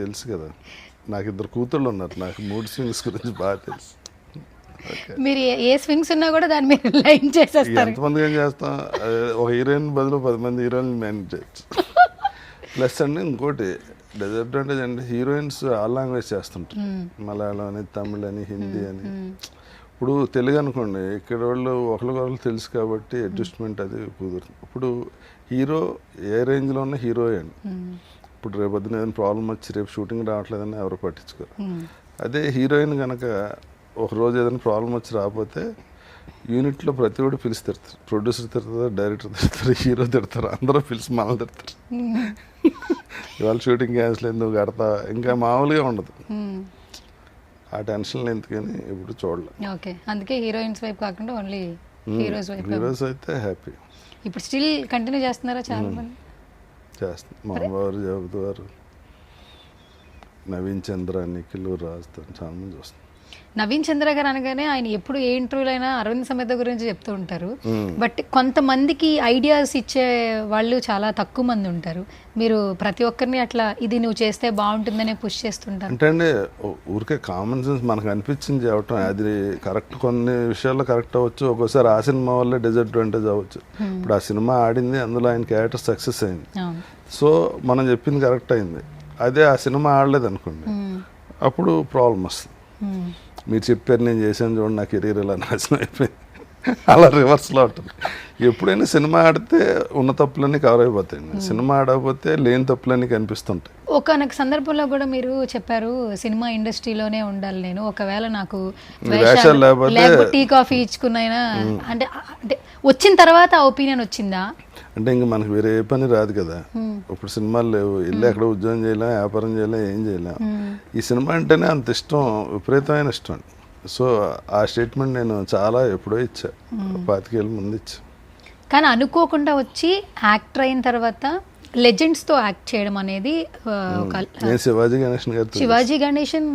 Speaker 2: తెలుసు కదా. నాకు 2 కూతుళ్ళు ఉన్నారు, నాకు మూడ్ స్వింగ్స్ గురించి బాగా తెలుసు.
Speaker 3: మీరు ఏ స్వింగ్స్ ఉన్నా కూడా దాన్ని మీరు లైన్ చేసేస్తారు.
Speaker 2: ఎంతమంది ఏం చేస్తాం, ఒక హీరోయిన్ బదులు 10 మంది హీరోయిన్ మేనేజ్ చేయొచ్చు. ప్లస్ అండి ఇంకోటి డిసడ్వాంటేజ్ అంటే, హీరోయిన్స్ ఆల్ లాంగ్వేజ్ చేస్తుంటారు, మలయాళం అని, తమిళ్ అని, హిందీ అని. ఇప్పుడు తెలుగు అనుకోండి, ఇక్కడ వాళ్ళు ఒకరికొకరు తెలుసు కాబట్టి అడ్జస్ట్మెంట్ అది కుదురుతుంది. ఇప్పుడు హీరో ఏ రేంజ్లో ఉన్న హీరోయిన్, ఇప్పుడు రేపొద్దున ఏదైనా ప్రాబ్లం వచ్చి రేపు షూటింగ్ రావట్లేదని ఎవరు పట్టించుకోరు. అదే హీరోయిన్ కనుక ఒకరోజు ఏదైనా ప్రాబ్లం వచ్చి రాకపోతే యూనిట్లో ప్రతి ఒక్కటి పిలిచి తిడతారు. ప్రొడ్యూసర్ తిడతారు, డైరెక్టర్ తిడతారు, హీరో తిడతారు, అందరూ పిలిచి మనల్ని తిడతారు. ఇవాళ షూటింగ్ క్యాన్సిల్ అయింది, నువ్వు కడతా, ఇంకా మామూలుగా ఉండదు. ఆ టెన్షన్లు ఎందుకని ఇప్పుడు చూడలేదు.
Speaker 3: ఓకే, అందుకే హీరోయిన్స్ వైపు కాకుండా ఓన్లీ హీరోస్ వైపు.
Speaker 2: హీరోస్ అయితే హ్యాపీ.
Speaker 3: ఇప్పుడు స్టిల్ కంటిన్యూ చేస్తున్నారా చాలా మంది?
Speaker 2: చేస్తాను. మా అమ్మవారు, జగద్వారు, నవీన్ చంద్ర, నిఖిల్, రాజు చాలా మంది వస్తారు.
Speaker 3: నవీన్ చంద్ర గారు అనగానే ఆయన ఎప్పుడు ఏ ఇంటర్వ్యూలో అయినా అరవింద్ సమేత గురించి చెప్తూ ఉంటారు. బట్ కొంతమందికి ఐడియాస్ ఇచ్చే వాళ్ళు చాలా తక్కువ మంది ఉంటారు. మీరు ప్రతి ఒక్కరిని అట్లా ఇది నువ్వు చేస్తే బాగుంటుందనే పుష్ చేస్తుంటారు.
Speaker 2: అంటే అండి ఊరికే కామన్ సెన్స్ మనకు అనిపించింది చెప్పటం, అది కరెక్ట్. కొన్ని విషయాల్లో కరెక్ట్ అవ్వచ్చు, ఒక్కోసారి ఆ సినిమా వల్లే డిసడ్వాంటేజ్ అవ్వచ్చు. ఇప్పుడు ఆ సినిమా ఆడింది, అందులో ఆయన క్యారెక్టర్ సక్సెస్ అయింది, సో మనం చెప్పింది కరెక్ట్ అయింది. అదే ఆ సినిమా ఆడలేదు అనుకోండి, అప్పుడు ప్రాబ్లం వస్తుంది. మీరు చెప్పారు నేను చేశాను చూడండి, నా కెరీర్ ఇలా నాశనం అయిపోయింది, అలా రివర్స్లో ఉంటుంది. ఎప్పుడైనా సినిమా ఆడితే ఉన్న తప్పులన్నీ కవర్ అయిపోతాయి, సినిమా ఆడకపోతే లేని తప్పులన్నీ కనిపిస్తుంటాయి.
Speaker 3: ఒకనొక సందర్భంలో కూడా మీరు చెప్పారు సినిమా ఇండస్ట్రీలోనే ఉండాలి నేను, ఒకవేళ నాకు
Speaker 2: వేషాలు
Speaker 3: లేకపోతే టీ కాఫీ ఇచ్చుకున్నైనా అంటే వచ్చిన తర్వాత ఆ ఒపీనియన్ వచ్చిందా?
Speaker 2: అంటే ఇంక మనకు వేరే ఏ పని రాదు కదా. ఇప్పుడు సినిమాలు లేవు, ఇల్లు ఎక్కడ ఉద్యోగం చేయలేం, వ్యాపారం చేయలేం, ఏం చేయలేం. ఈ సినిమా అంటేనే అంత ఇష్టం, విపరీతమైన ఇష్టం. సో ఆ స్టేట్మెంట్ నేను చాలా ఎప్పుడో ఇచ్చా, 25 ఏళ్ళ ముందు ఇచ్చా.
Speaker 3: కానీ అనుకోకుండా వచ్చి యాక్టర్ అయిన తర్వాత లెజెండ్స్తో యాక్ట్ చేయడం అనేది
Speaker 2: నేను శివాజీ గణేషన్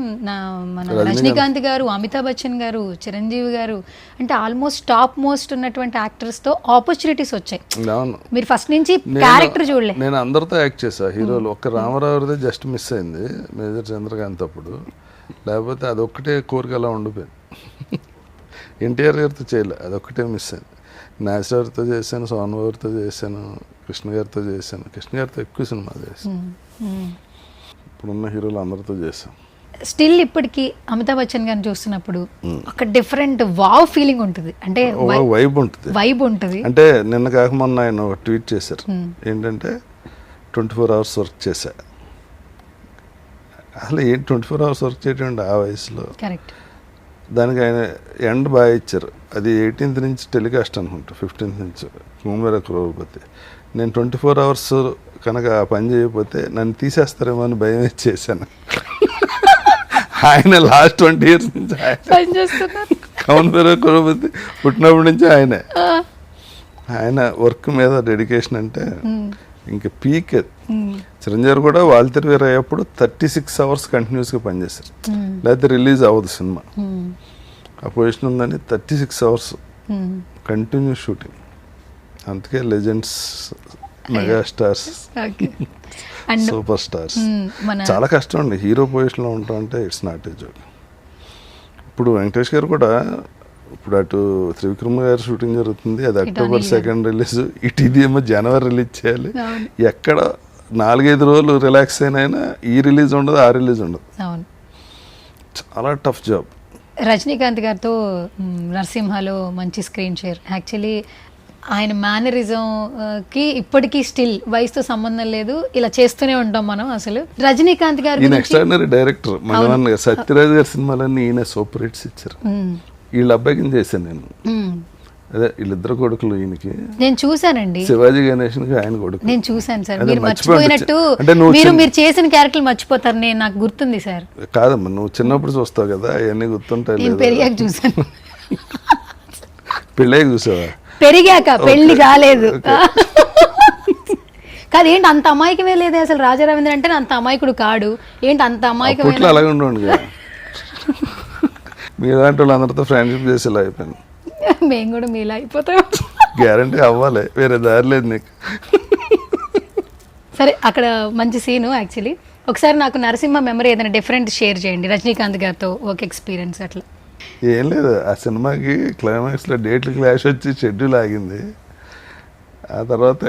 Speaker 3: మన రజనీకాంత్ గారు, అమితాబ్ బచ్చన్ గారు, చిరంజీవి గారు, అంటే ఆల్మోస్ట్ టాప్ మోస్ట్ ఉన్నటువంటి యాక్టర్స్తో ఆపర్చునిటీస్ వచ్చాయి. మీరు ఫస్ట్ నుంచి క్యారెక్టర్ చూడలే.
Speaker 2: నేను అందరితో యాక్ట్ చేశా హీరోలు. ఒక్క రామారావుదే జస్ట్ మిస్ అయింది, మేజర్ చంద్రకాంత్ అప్పుడు. లేకపోతే అదొక్కటే కోరిక అలా ఉండిపోయింది. ఎన్టీఆర్ గారితో చేయలే, అదొక్కటే మిస్ అయింది. నాసిర్తో చేశాను, సోనబాబుతో చేశాను, కృష్ణ గారితో చేశాను. కృష్ణ గారితో ఎక్కువ సినిమాలు చేశాను. ఇప్పుడున్న హీరోలు అందరితో చేశాను.
Speaker 3: స్టిల్ ఇప్పటికి అమితాబ్ బచ్చన్ గారిని చూస్తున్నప్పుడు ఒక డిఫరెంట్ వావ్ ఫీలింగ్ ఉంటుంది, అంటే వైబ్ ఉంటుంది.
Speaker 2: అంటే నిన్న కాక మొన్న ఆయన ట్వీట్ చేశారు, ఏంటంటే 24 hours వర్క్ చేశా. అసలు ఏంటి 24 hours వర్క్ చేయటం ఆ వయసులో?
Speaker 3: కరెక్ట్.
Speaker 2: దానికి ఆయన ఎండ్ బాగా ఇచ్చారు. అది 18th నుంచి టెలికాస్ట్ అనుకుంటా, 15th నుంచి ముంబై క్రోర్పతి. నేను 24 hours కనుక పని చేయకపోతే నన్ను తీసేస్తారేమో అని భయం చేశాను. ఆయన లాస్ట్ 20 years నుంచి క్రోర్పతి పుట్టినప్పటి నుంచి ఆయన వర్క్ మీద డెడికేషన్ అంటే ఇంకా పీక్. చిరంజీవి కూడా వాల్తేరు వీర అయ్యేప్పుడు 36 hours కంటిన్యూస్గా పనిచేశారు, లేకపోతే రిలీజ్ అవ్వదు సినిమా. ఆ పొజిషన్ ఉందని 36 hours కంటిన్యూస్ షూటింగ్. అందుకే లెజెండ్స్, మెగాస్టార్స్, సూపర్ స్టార్స్. చాలా కష్టం అండి హీరో పొజిషన్లో ఉంటాం అంటే, ఇట్స్ నాట్ ఏ జోక్. ఇప్పుడు వెంకటేష్ గారు కూడా, ఇప్పుడు అటు త్రివిక్రమ్ గారు షూటింగ్ జరుగుతుంది, అది October 2nd రిలీజ్, ఇటు ఇది ఏమో January రిలీజ్ చేయాలి. ఎక్కడ 4-5 రోజులు రిలాక్స్ అయినా ఈ రిలీజ్ ఉండదు, ఆ రిలీజ్ ఉండదు. చాలా టఫ్ జాబ్.
Speaker 3: రజనీకాంత్ గారితో నరసింహలో మంచి స్క్రీన్ షేర్. యాక్చువల్లీ ఆయన మేనరిజంకి ఇప్పటికీ స్టిల్ వయసుతో సంబంధం లేదు, ఇలా చేస్తూనే ఉంటాం మనం. అసలు రజనీకాంత్ గారు
Speaker 2: ఎక్స్ట్రాడినరీ డైరెక్టర్. మన సత్యరాజ్ గారి సినిమాలన్నీ ఈయన సూపర్ హిట్స్ ఇచ్చారు. వీళ్ళ అబ్బాయికి చేశాను నేను, అదే వీళ్ళిద్దరు కొడుకులు ఈయనకి.
Speaker 3: నేను చూసానండి,
Speaker 2: శివాజీ గణేషన్ ఆయన కొడుకు.
Speaker 3: నేను చూసాను సార్. మీరు మర్చిపోయినట్టు మీరు చేసిన క్యారెక్టర్లు మర్చిపోతారు. నేను నాకు గుర్తుంది సార్.
Speaker 2: కాదమ్మా, నువ్వు చిన్నప్పుడు చూస్తావు కదా, అవన్నీ గుర్తుంటాయి.
Speaker 3: పెరిగాక చూసాను.
Speaker 2: పెళ్ళాక చూసావా?
Speaker 3: పెరిగాక, పెళ్లి కాలేదు. కాదు, ఏంటి అంత అమాయకమే లేదు అసలు. రాజా రవీంద్ర అంటే అంత అమాయకుడు కాడు, ఏంటి అంత అమాయకమే?
Speaker 2: అలాగే ఉండండి, మీ లాంటి వాళ్ళు అందరితో ఫ్రెండ్షిప్ చేసేలా అయిపోయింది.
Speaker 3: మేము కూడా మీలా అయిపోతాం.
Speaker 2: గ్యారంటీ అవ్వాలి, వేరే దారి లేదు నీకు.
Speaker 3: సరే, అక్కడ మంచి సీను. యాక్చువల్లీ ఒకసారి నాకు నరసింహ మెమరీ ఏదైనా డిఫరెంట్ షేర్ చేయండి, రజనీకాంత్ గారితో ఒక ఎక్స్పీరియన్స్ అట్లా.
Speaker 2: ఏం లేదు, ఆ సినిమాకి క్లైమాక్స్లో డేట్లు క్లాష్ వచ్చి షెడ్యూల్ ఆగింది. ఆ తర్వాత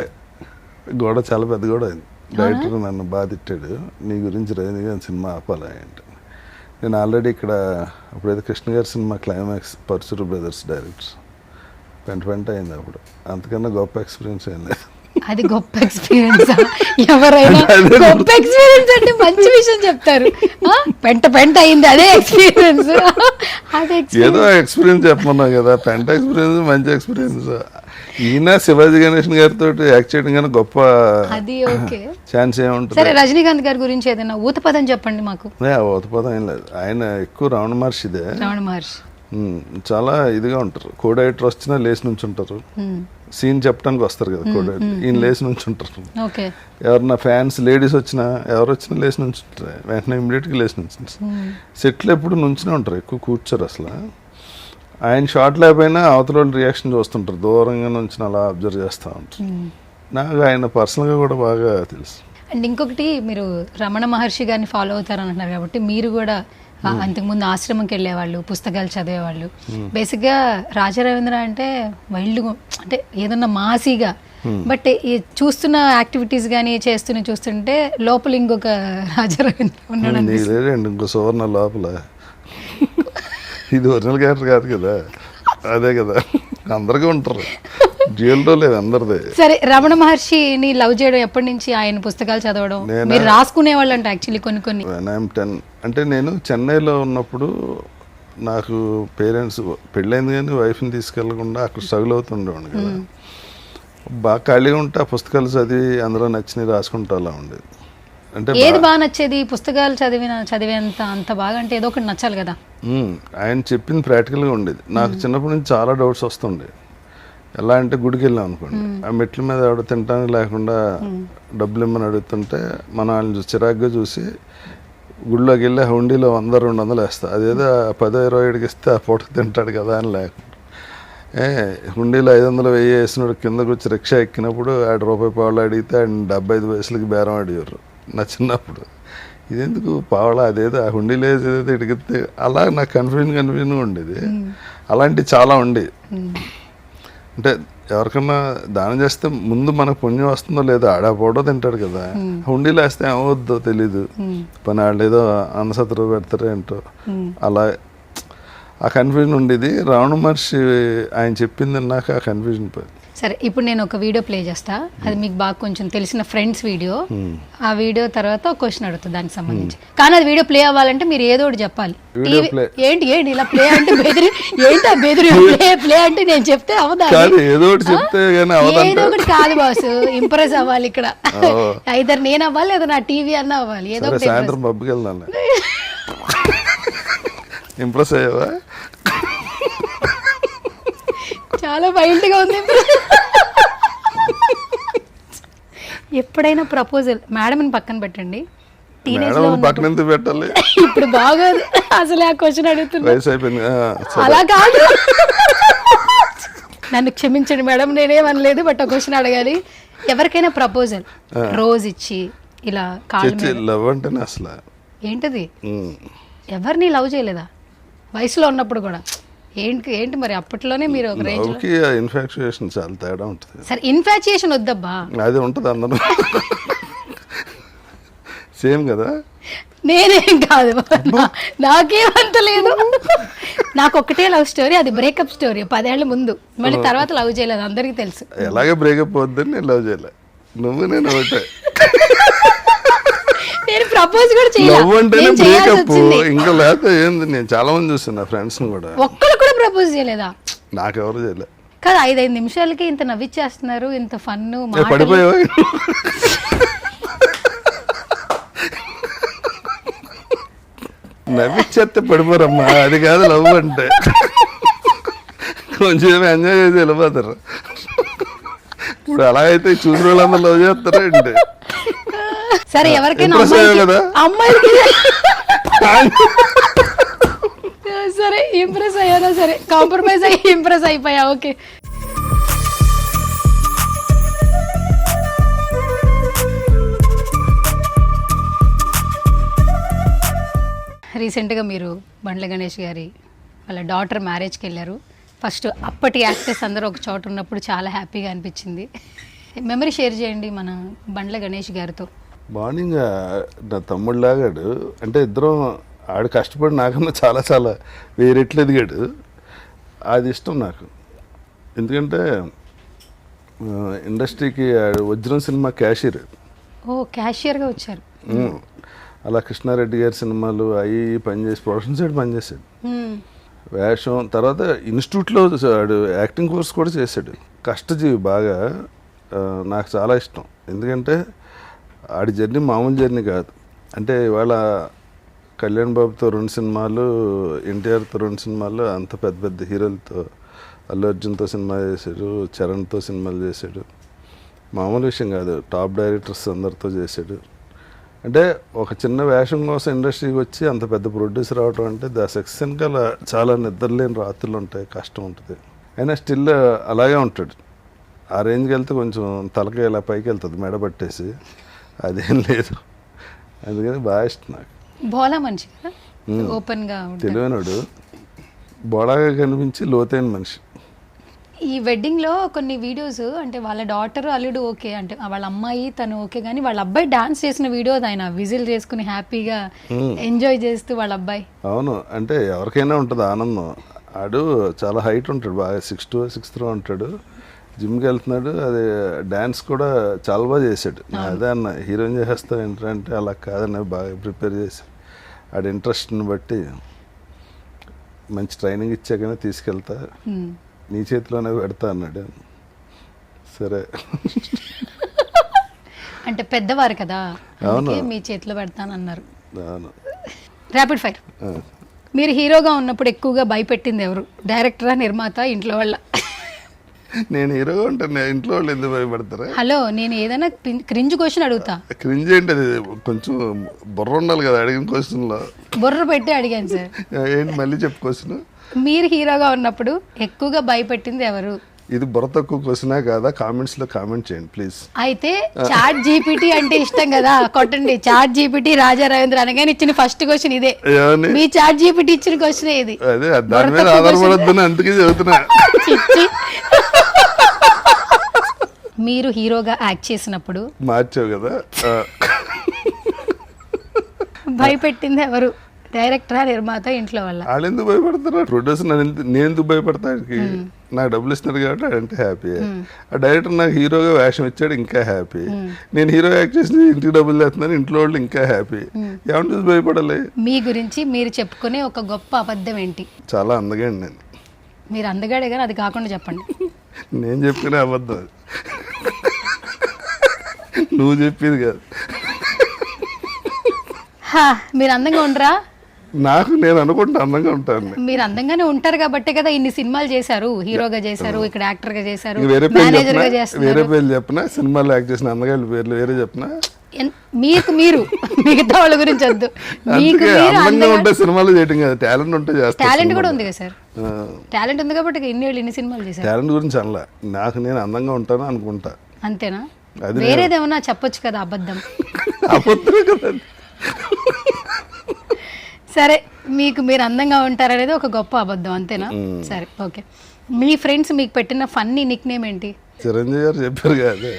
Speaker 2: గొడవ, చాలా పెద్ద గొడవ అయింది. డైరెక్టర్ నన్ను బాగా తిట్టాడు, నీ గురించి రజనీకాంత్ సినిమా ఆపాలా అంటే. నేను ఆల్రెడీ ఇక్కడ అప్పుడైతే కృష్ణ గారి సినిమా క్లైమాక్స్, పరశురు బ్రదర్స్ డైరెక్టర్, వెంట అయింది అప్పుడు. అంతకన్నా గొప్ప ఎక్స్పీరియన్స్ ఏం లేదు.
Speaker 3: అది గొప్ప ఎక్స్పీరియన్స్. ఎవరైనా గొప్ప ఎక్స్పీరియన్స్ అంటే మంచి విషయం చెప్తారు. పెంట అయింది అదే ఎక్స్పీరియన్స్. అదే
Speaker 2: ఏదో ఎక్స్పీరియన్స్ చెప్పమన్నావు కదా, పెంట ఎక్స్పీరియన్స్ మంచి ఎక్స్పీరియన్స్. ఈయన శివాజీ గణేషన్ గారితో యాక్ట్ చేయడం కానీ గొప్ప
Speaker 3: అది ఓకే
Speaker 2: ఛాన్స్ ఏముంటుంది.
Speaker 3: సరే, రజనీకాంత్ గారి గురించి ఏదైనా ఊతపదం చెప్పండి మాకు.
Speaker 2: ఊతపదం ఏం లేదు, ఆయన ఎక్కువ రమణ మహర్షిదే.
Speaker 3: రమణ మహర్షి
Speaker 2: చాలా ఇదిగా ఉంటారు. కో డైరెక్టర్ వచ్చినా లేచి నుంచి ఉంటారు, సీన్ చెప్పడానికి వస్తారు కదా కో డైరెక్టర్, ఈయన లేచి నుంచి ఉంటారు.
Speaker 3: ఓకే,
Speaker 2: ఎవరన్నా ఫ్యాన్స్ లేడీస్ వచ్చినా ఎవరు వచ్చినా లేచి నుంచి ఉంటారు, వెంటనే ఇమీడియట్గా లేచి నుంచి. సెట్లు ఎప్పుడు నుంచునే ఉంటారు, ఎక్కువ కూర్చోరు అసలు. ఆయన షార్ట్ లేకపోయినా అవతల వాళ్ళు రియాక్షన్ చూస్తుంటారు, దూరంగా నుంచి అలా అబ్జర్వ్ చేస్తూ ఉంటారు. నాకు ఆయన పర్సనల్గా కూడా బాగా తెలుసు.
Speaker 3: అండ్ ఇంకొకటి, మీరు రమణ మహర్షి గారిని ఫాలో అవుతారు అంటున్నారు కాబట్టి మీరు కూడా అంతకుముందు ఆశ్రమంకి వెళ్ళేవాళ్ళు, పుస్తకాలు చదివేవాళ్ళు. బేసిక్గా రాజా రవీంద్ర అంటే వైల్డ్, అంటే ఏదన్నా మాసీగా, బట్ ఈ చూస్తున్న యాక్టివిటీస్ కానీ చూస్తుంటే లోపల ఇంకొక రాజా రవీంద్ర ఉన్నాడు.
Speaker 2: ఇంకో సువర్ణ లోపల ఇది ఒరిజినల్ క్యారెక్టర్ కాదు కదా, అదే కదా, అందరికీ ఉంటారు, డ్యూయల్తో లేదు అందరిదే.
Speaker 3: సరే, రమణ మహర్షిని లవ్ చేయడం ఎప్పటి నుంచి, ఆయన పుస్తకాలు చదవడం మీరు రాసుకునే వాళ్ళు అంటే యాక్చువల్లీ కొన్ని
Speaker 2: 10 అంటే నేను చెన్నైలో ఉన్నప్పుడు నాకు పేరెంట్స్ పెళ్ళైంది కానీ వైఫ్ని తీసుకెళ్లకుండా అక్కడ స్ట్రగుల్ అవుతుండేవాడు కదా, బాగా ఖాళీగా ఉంటే ఆ పుస్తకాలు చదివి అందులో నచ్చినవి రాసుకుంటా అలా ఉండేది. అంటే
Speaker 3: ఏది బాగా నచ్చేది? పుస్తకాలు చదివేంత అంత బాగా అంటే ఏదో ఒకటి నచ్చాలి కదా.
Speaker 2: ఆయన చెప్పింది ప్రాక్టికల్గా ఉండేది. నాకు చిన్నప్పటి నుంచి చాలా డౌట్స్ వస్తుండే. ఎలా అంటే గుడికి వెళ్ళాం అనుకోండి, ఆ మెట్ల మీద ఎవడ తినడానికి లేకుండా డబ్బులు ఇమ్మని అడుగుతుంటే మనం వాళ్ళని చిరాగ్గా చూసి గుడిలోకి వెళ్ళి హుండీలో 100-200 వేస్తా, అదేదో 10-20 ఇస్తే ఆ పూట తింటాడు కదా అని లేకుండా హుండీలో 500-1000 వేసినాడు కిందకు వచ్చి రిక్షా ఎక్కినప్పుడు ₹1 అడిగితే ఆయన 75 పైసలకి బేరం అడిగారు. నా చిన్నప్పుడు ఇదెందుకు పావలా, అదేదో ఆ హుండీలో వేసేదో ఇడిగితే, అలా నాకు కన్ఫ్యూజన్ ఉండేది. అలాంటివి చాలా ఉండేవి. అంటే ఎవరికన్నా దానం చేస్తే ముందు మనకు పుణ్యం వస్తుందో లేదో, ఆడపోవడో తింటాడు కదా, హుండీలో వేస్తే ఏమవుద్దో తెలీదు, పని వాళ్ళు ఏదో అన్నసత్రం పెడతారో ఏంటో, అలా ఆ కన్ఫ్యూజన్ ఉండేది. రమణ మహర్షి ఆయన చెప్పింది నాకు ఆ కన్ఫ్యూజన్ పోయింది.
Speaker 3: సరే, ఇప్పుడు నేను ఒక వీడియో ప్లే చేస్తా, అది మీకు బాగా కొంచెం తెలిసిన ఫ్రెండ్స్ వీడియో. ఆ వీడియో తర్వాత ఒక క్వశ్చన్ అడుగుతుంది దానికి సంబంధించి. కానీ అది వీడియో ప్లే అవ్వాలంటే మీరు ఏదో ఒకటి చెప్పాలి. ఏంటి ఇలా ప్లే అంటే బెదిరి, ఏంటి బెదిరి ప్లే అంటే నేను చెప్తే అవదా?
Speaker 2: ఏదో ఒకటి
Speaker 3: కాదు బాసు, ఇంప్రెస్ అవ్వాలి ఇక్కడ. ఐదర్ నేను అవ్వాలి లేదా నా టీవీ అన్న అవ్వాలి, ఏదో ఒకటి.
Speaker 2: సాయంత్రం పబ్కి వెళ్దాం, ఇంప్రెస్ అయ్యావా?
Speaker 3: చాలా వైల్డ్ గా ఉంది. ఎప్పుడైనా ప్రపోజల్ మేడం పక్కన పెట్టండి,
Speaker 2: పెట్టాలి.
Speaker 3: ఇప్పుడు బాగోదు అసలు ఆ క్వశ్చన్ అడుగుతున్నా.
Speaker 2: అలా
Speaker 3: కాదు, నన్ను క్షమించండి మేడం, నేనేమనలేదు, బట్ ఆ క్వశ్చన్ అడగాలి. ఎవరికైనా ప్రపోజల్ రోజు ఇచ్చి ఇలా
Speaker 2: లవ్ అంటేనే అసలు ఏంటది?
Speaker 3: ఎవరిని లవ్ చేయలేదా వయసులో ఉన్నప్పుడు కూడా? ఏంటి మరి అప్పట్లోనే మీరు ఒక రేంజ్ లో
Speaker 2: ఇన్ఫాక్చుయేషన్ చాలా తేడా ఉంటుంది.
Speaker 3: సరే, ఇన్ఫాక్చుయేషన్ వద్దబ్బా,
Speaker 2: అది ఉంటుంది అందరూ సేమ్ కదా.
Speaker 3: నేనేం కాదు, నాకేమంత లేదు. నాకు ఒకటే లవ్ స్టోరీ, అది బ్రేకప్ స్టోరీ 10 ఏళ్ల ముందు. మళ్ళీ తర్వాత లవ్ చేయలేదు, అందరికీ తెలుసు.
Speaker 2: ఎలాగే బ్రేకప్ అవుద్దని నేను లవ్ చేయలే, నువ్వు నేను ఒకటే.
Speaker 3: నేను ప్రపోజ్ కూడా చేయలేదు,
Speaker 2: ఇంకా లేకపోతే ఏంది. నేను చాలా మంది చూస్తున్నా ఫ్రెండ్స్ కూడా,
Speaker 3: ఒక్కరు కూడా ప్రపోజ్ చేయలేదా?
Speaker 2: నాకెవరు చేయలే
Speaker 3: కదా. 5 నిమిషాలకి ఇంత నవ్విచ్చేస్తున్నారు, ఇంత ఫన్ను.
Speaker 2: పడిపోయావా? నవ్విచ్చేస్తే పడిపోరమ్మా, అది కాదు లవ్ అంటే. కొంచెం ఎంజాయ్ చేసి వెళ్ళిపోతారు. ఇప్పుడు అలా అయితే చూసిన వాళ్ళందరూ లవ్ చేస్తారా ఏంటి?
Speaker 3: సరే, ఎవరికైనా సరే ఇంప్రెస్ అయ్యానా? సరే, కాంప్రమైజ్ అయ్యి ఇంప్రెస్ అయిపోయా. ఓకే, రీసెంట్గా మీరు బండ్ల గణేష్ గారి వాళ్ళ డాటర్ మ్యారేజ్కి వెళ్ళారు. ఫస్ట్ అప్పటి యాక్టర్స్ అందరూ ఒక చోట ఉన్నప్పుడు చాలా హ్యాపీగా అనిపించింది. మెమరీ షేర్ చేయండి మన బండ్ల గణేష్ గారితో.
Speaker 2: మార్నింగ్ నా తమ్ముడు లాగాడు, అంటే ఇద్దరం ఆడు కష్టపడి నాకన్నా చాలా చాలా వేరెట్లు ఎదిగాడు. అది ఇష్టం నాకు, ఎందుకంటే ఇండస్ట్రీకి వజ్రం సినిమా క్యాషియర్.
Speaker 3: ఓ క్యాషియర్గా వచ్చారు.
Speaker 2: అలా కృష్ణారెడ్డి గారి సినిమాలు అవి పనిచేసి ప్రొడక్షన్ సైడ్ పనిచేసాడు. వేషం తర్వాత ఇన్స్టిట్యూట్లో వాడు యాక్టింగ్ కోర్స్ కూడా చేశాడు. కష్టజీవి బాగా. నాకు చాలా ఇష్టం, ఎందుకంటే ఆడి జర్నీ మామూలు జర్నీ కాదు. అంటే ఇవాళ కళ్యాణ్ బాబుతో 2 సినిమాలు, ఎన్టీఆర్తో 2 సినిమాలు, అంత పెద్ద పెద్ద హీరోలతో, అల్లు అర్జున్తో సినిమా చేశాడు, చరణ్తో సినిమాలు చేశాడు. మామూలు విషయం కాదు. టాప్ డైరెక్టర్స్ అందరితో చేశాడు. అంటే ఒక చిన్న వేషం కోసం ఇండస్ట్రీకి వచ్చి అంత పెద్ద ప్రొడ్యూసర్ అవడం అంటే దా సక్సెస్ వెనకాల చాలా నిద్రలేని రాత్రులు ఉంటాయి, కష్టం ఉంటుంది. అయినా స్టిల్ అలాగే ఉంటాడు. ఆ రేంజ్కి వెళ్తే కొంచెం తలకి ఇలా పైకి వెళ్తుంది మెడ పట్టేసి, అదేం లేదు. అందుకని బాగా ఇష్టం నాకు.
Speaker 3: బోలా మనిషి కదా, ఓపెన్గా
Speaker 2: తెలివైనడు, బోడాగా కనిపించి లోతైన మనిషి.
Speaker 3: ఈ వెడ్డింగ్లో కొన్ని వీడియోస్ అంటే వాళ్ళ డాటర్ అల్లుడు ఓకే, అంటే వాళ్ళ అమ్మాయి తను ఓకే, కానీ వాళ్ళ అబ్బాయి డాన్స్ చేసిన వీడియో ఆయన విజిల్ చేసుకుని హ్యాపీగా ఎంజాయ్ చేస్తూ వాళ్ళ అబ్బాయి.
Speaker 2: అవును, అంటే ఎవరికైనా ఉంటుంది ఆనందం. ఆడు చాలా హైట్ ఉంటాడు, బాగా 6'2", 6'3" ఉంటాడు. జిమ్కి వెళ్తున్నాడు. అది డ్యాన్స్ కూడా చాలా బాగా చేశాడు. అదే అన్న హీరోయిన్ చేసేస్తావు ఏంటంటే అలా కాదని బాగా ప్రిపేర్ చేసి ఆడి ఇంట్రెస్ట్ని బట్టి మంచి ట్రైనింగ్ ఇచ్చాకనే తీసుకెళ్తా, నీ చేతిలోనే పెడతా అన్నాడు. సరే
Speaker 3: అంటే పెద్దవారు కదా, మీ చేతిలో పెడతానన్నారు.
Speaker 2: అవును.
Speaker 3: Rapid fire. మీరు హీరోగా ఉన్నప్పుడు ఎక్కువగా భయపెట్టింది ఎవరు? డైరెక్టరా, నిర్మాత, ఇంట్లో వాళ్ళ?
Speaker 2: నేను హీరోగా ఉంటాను, ఇంట్లో వాళ్ళు ఎందుకు భయపడతారా?
Speaker 3: హలో, నేను ఏదైనా క్రింజ్ క్వశ్చన్ అడుగుతా.
Speaker 2: క్రింజ్ ఏంటి? అది కొంచెం బుర్ర ఉండాలి కదా అడిగిన క్వశ్చన్లో.
Speaker 3: బుర్ర పెట్టి అడిగాను సార్.
Speaker 2: ఏంటి మళ్ళీ చెప్పు క్వశ్చన్.
Speaker 3: మీరు హీరోగా ఉన్నప్పుడు ఎక్కువగా భయపెట్టింది ఎవరు?
Speaker 2: ఇది బుర్ర తక్కువ క్వశ్చనే కాదా? కామెంట్స్ లో కామెంట్ చేయండి ప్లీజ్.
Speaker 3: అయితే చాట్ జీపీటీ అంటే ఇష్టం కదా, కొట్టండి చాట్ జీపీటీ రాజా రవీంద్ర అనగానే ఇచ్చిన ఫస్ట్ క్వశ్చన్ ఇదే. మీ చాట్ జీపీటీ ఇచ్చిన క్వశ్చన్ ఇది.
Speaker 2: అదే దాని మీద ఆధారపడద్దని అందుకే చదువుతున్నా.
Speaker 3: మీరు హీరోగా యాక్ట్ చేసినప్పుడు
Speaker 2: మార్చావు కదా,
Speaker 3: భయపెట్టింది ఎవరు? డైరెక్టరా, నిర్మాత, ఇంట్లో వల్ల?
Speaker 2: వాళ్ళు ఎందుకు భయపడతారు? ప్రొడ్యూసర్ నేను ఎందుకు భయపడతా? నాకు డబ్బులు ఇస్తున్నారు కాబట్టి అదంటే హ్యాపీ. ఆ డైరెక్టర్ నాకు హీరోగా వేషం ఇచ్చాడు, ఇంకా హ్యాపీ. నేను హీరో యాక్ట్ చేసి ఇంటికి డబ్బులు తెస్తున్నాను, ఇంట్లో వాళ్ళు ఇంకా హ్యాపీ. ఏమని చూసి భయపడాలి?
Speaker 3: మీ గురించి మీరు చెప్పుకునే ఒక గొప్ప అబద్ధం ఏంటి?
Speaker 2: చాలా అందగాడు నేను.
Speaker 3: మీరు అందగాడే కానీ అది కాకుండా చెప్పండి.
Speaker 2: నేను చెప్పుకునే అబద్ధం నువ్వు చెప్పేది కాదు.
Speaker 3: మీరు అందంగా ఉండరా?
Speaker 2: నాకు నేను అనుకుంటా అందంగా ఉంటాను.
Speaker 3: మీరు అందంగానే ఉంటారు కాబట్టే కదా ఇన్ని సినిమాలు చేశారు, హీరోగా చేశారు, ఇక్కడ యాక్టర్ గా చేశారు,
Speaker 2: వేరే
Speaker 3: మేనేజర్ గా చేస్తారు.
Speaker 2: వేరే పేర్లు చెప్పనా? సినిమాలో యాక్ట్ చేసిన అందగాళ్ళ పేర్లు వేరే చెప్పనా?
Speaker 3: మీకు మీరు మిగతా వాళ్ళ గురించి వద్దు. మీకు
Speaker 2: అందంగా ఉంటే సినిమాలు చేయటం కదా, టాలెంట్ ఉంటే చేస్తారు.
Speaker 3: టాలెంట్ కూడా ఉంది కదా సార్, టాలెంట్ ఉంది కాబట్టి ఇన్ని సినిమాలు చేశారు.
Speaker 2: టాలెంట్ గురించి అనలా, నాకు నేను అందంగా ఉంటాను అనుకుంటా.
Speaker 3: అంతేనా? వేరేదేమన్నా చెప్పొచ్చు కదా అబద్ధం.
Speaker 2: అబద్ధమే కదా.
Speaker 3: సరే, మీకు మీరు అందంగా ఉంటారనేది ఒక గొప్ప అబద్ధం, అంతేనా? సరే, ఓకే. మీ ఫ్రెండ్స్ మీకు పెట్టిన ఫన్నీ నిక్ నేమ్ ఏంటి?
Speaker 2: చిరంజీవి గారు చెప్పారు కదా.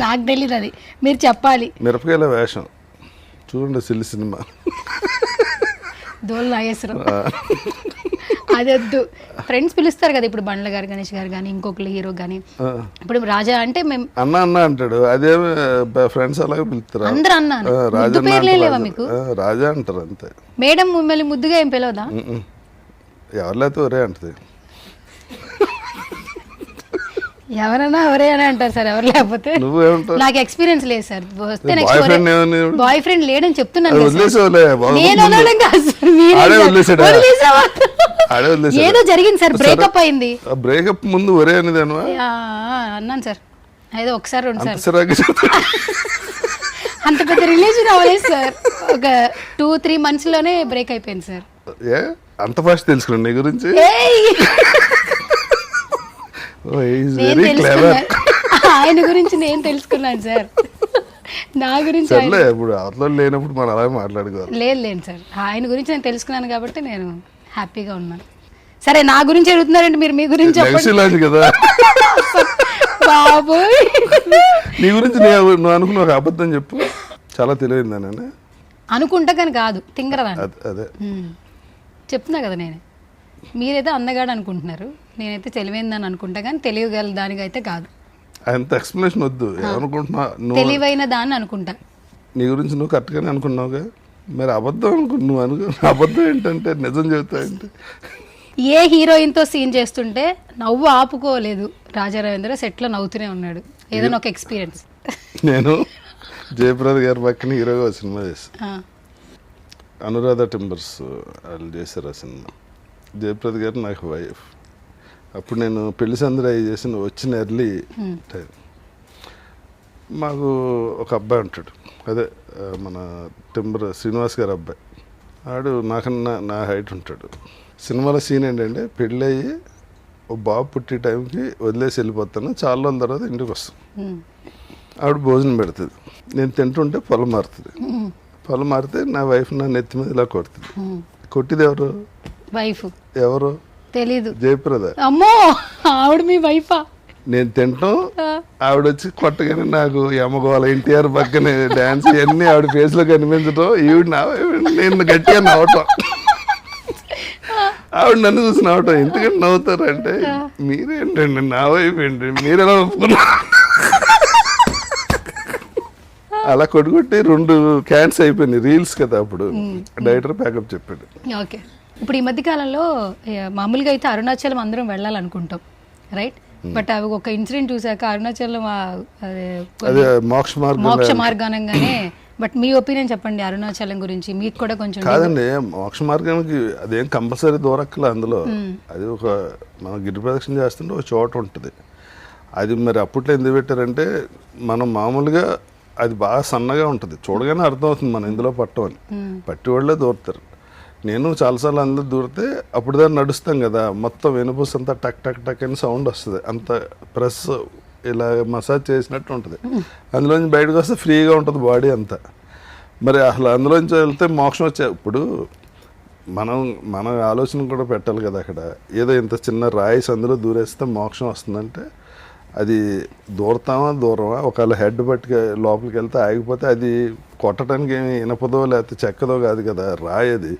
Speaker 3: నాకు తెలీదు, అది మీరు చెప్పాలి.
Speaker 2: మిరపకాయల వేషం చూడండి, సిల్లి సినిమా.
Speaker 3: దోల్ నాగేశ్వరం. అది వద్దు. ఫ్రెండ్స్ పిలుస్తారు కదా, ఇప్పుడు బండ్ల గారు, గణేష్ గారు కానీ ఇంకొకరు హీరో కానీ. ఇప్పుడు రాజా అంటే మేము
Speaker 2: అన్న అన్న అంటాడు, అదే ఫ్రెండ్స్ అలాగే పిలుస్తారు
Speaker 3: అందరూ. అన్నాను, ముద్దు పేర్లే లేవా మీకు?
Speaker 2: రాజా అంటారు అంతే.
Speaker 3: మేడం మిమ్మల్ని ముద్దుగా ఏం పిలవదా?
Speaker 2: ఎవరు లేకపోతే ఒరే అంటది.
Speaker 3: ఎవరైనా ఎవరే అని అంటారు సార్, ఎవరు లేకపోతే. నాకు ఎక్స్పీరియన్స్ లేదు సార్. వస్తే బాయ్ ఫ్రెండ్ లేడని చెప్తున్నాను. ఏదో జరిగింది సార్, బ్రేకప్ అయింది.
Speaker 2: బ్రేకప్ ముందు ఒరే అనేది
Speaker 3: అన్నాను సార్, ఏదో ఒకసారి 2 సార్లు. అంత పెద్ద రిలేషన్ అవ్వలేదు సార్, ఒక 2-3 months లోనే బ్రేక్ అయిపోయింది సార్.
Speaker 2: అంత ఫాస్ట్ తెలుసుకున్నాను నీ గురించి.
Speaker 3: ఆయన గురించి నేను తెలుసుకున్నాను సార్, నా గురించి
Speaker 2: ఇప్పుడు అవతల లేనప్పుడు మనం అలాగే మాట్లాడుకోవాలి.
Speaker 3: లేదు సార్, ఆయన గురించి నేను తెలుసుకున్నాను కాబట్టి నేను హ్యాపీగా ఉన్నాను. సరే, నా గురించి అడుగుతున్నారంటే మీరు మీ గురించి
Speaker 2: చెప్పండి కదా.
Speaker 3: బాబోయ్,
Speaker 2: నీ గురించి నువ్వు అనుకున్న ఒక అబద్ధం చెప్పు. చాలా తెలియదు నేను
Speaker 3: అనుకుంటా కానీ కాదు, తింగరదాన్ని.
Speaker 2: అదే
Speaker 3: చెప్తున్నా కదా, నేనే. మీరైతే అందగాడు అనుకుంటున్నారు, నేనైతే తెలివైందని అనుకుంటా కానీ తెలియగల దానికైతే కాదు.
Speaker 2: అంత ఎక్స్ప్లెనేషన్ వద్దు. ఏమనుకుంటున్నా నువ్వు
Speaker 3: తెలివైన దాన్ని అనుకుంటా.
Speaker 2: నీ గురించి నువ్వు కరెక్ట్గానే అనుకున్నావుగా, మరి అబద్ధం నువ్వు అబద్ధం ఏంటంటే నిజం చెబుతాయంటే.
Speaker 3: ఏ హీరోయిన్తో సీన్ చేస్తుంటే నవ్వు ఆపుకోలేదు రాజా రవీంద్ర, సెట్లో నవ్వుతూనే ఉన్నాడు. ఏదైనా ఒక ఎక్స్పీరియన్స్.
Speaker 2: నేను జయప్రద గారి పక్కన హీరోగా ఒక సినిమా చేశాను, అనురాధ టింబర్స్ వాళ్ళు చేశారు ఆ సినిమా. జయప్రద గారు నాకు వైఫ్. అప్పుడు నేను పెళ్లి సందడి చేసిన వచ్చిన ఎర్లీ టైం. మాకు ఒక అబ్బాయి ఉంటాడు, అదే మన టింబర్ శ్రీనివాస్ గారి అబ్బాయి. ఆడు నాకన్నా నా హైట్ ఉంటాడు. సినిమాలో సీన్ ఏంటంటే పెళ్ళి ఓ బాబు పుట్టే టైంకి వదిలేసి వెళ్ళిపోతాను, చాలా రోజుల తర్వాత ఇంటికి వస్తాను. ఆవిడ భోజనం పెడుతుంది, నేను తింటుంటే పొలం మారుతుంది. పొలం మారితే నా వైఫ్ నా నెత్తి మీద ఇలా కొడుతుంది. కొట్టిది ఎవరు?
Speaker 3: వైఫ్.
Speaker 2: ఎవరు
Speaker 3: తెలీదు.
Speaker 2: జయప్రద.
Speaker 3: అమ్మో, ఆవిడ మీ వైఫా?
Speaker 2: నేను తింటాం, ఆవిడ వచ్చి కొట్టగానే నాకు యమగోళ ఎన్టీఆర్ పక్కనే డాన్స్ ఇవన్నీ ఆవిడ ఫేస్ లో కనిపించడం, ఈవిడ నేను గట్టిగా నవ్వటం, ఆవిడ నన్ను చూసి నవ్వటం. ఎందుకంటే నవ్వుతారంటే మీరేంటండి నా వైపు ఏంటి, మీరెలా ఒప్పుకున్నా. అలా కొట్టుకొట్టి 2 క్యాన్స్ అయిపోయినాయి. రీల్స్ కదా అప్పుడు, డైరెక్టర్ ప్యాకప్ చెప్పాడు.
Speaker 3: ఓకే. ఇప్పుడు ఈ మధ్య కాలంలో మామూలుగా అయితే అరుణాచలం అందరం వెళ్ళాలనుకుంటాం, రైట్? బట్ అవి ఒక ఇన్సిడెంట్ చూసాక అరుణాచలం
Speaker 2: అదే మోక్ష
Speaker 3: మార్గానంగానే. బట్ మీ ఒపీనియన్ చెప్పండి అరుణాచలం గురించి, మీకు కూడా కొంచెం.
Speaker 2: కాదండి, మోక్ష మార్గానికి అదేం కంపల్సరీ దూరక్కలే. అందులో అది ఒక మనం గిరి ప్రదక్షిణ చేస్తుంటే ఒక చోట ఉంటుంది. అది మరి అప్పట్లో ఎందుకు పెట్టారంటే, మనం మామూలుగా అది బాగా సన్నగా ఉంటుంది, చూడగానే అర్థమవుతుంది మనం ఇందులో పట్టమని. పట్టి వాళ్ళే దూరుతారు. నేను చాలాసార్లు అందులో దూరితే అప్పుడు దాన్ని నడుస్తాం కదా, మొత్తం వెనుపూస అంతా టక్ టక్ టక్ అని సౌండ్ వస్తుంది. అంత ప్రెస్ ఇలా మసాజ్ చేసినట్టు ఉంటుంది. అందులోంచి బయటకు వస్తే ఫ్రీగా ఉంటుంది బాడీ అంతా. మరి అసలు అందులోంచి వెళ్తే మోక్షం వచ్చే. ఇప్పుడు మన ఆలోచన కూడా పెట్టాలి కదా. అక్కడ ఏదో ఇంత చిన్న రాయిస్ అందులో దూరేస్తే మోక్షం వస్తుందంటే అది దూరతామా దూరమా, ఒకవేళ హెడ్ పట్టుకు లోపలికి వెళ్తే ఆగిపోతే అది కొట్టడానికి ఏమి ఇనపదో లేకపోతే చెక్కదో కాదు కదా, రాయి అది.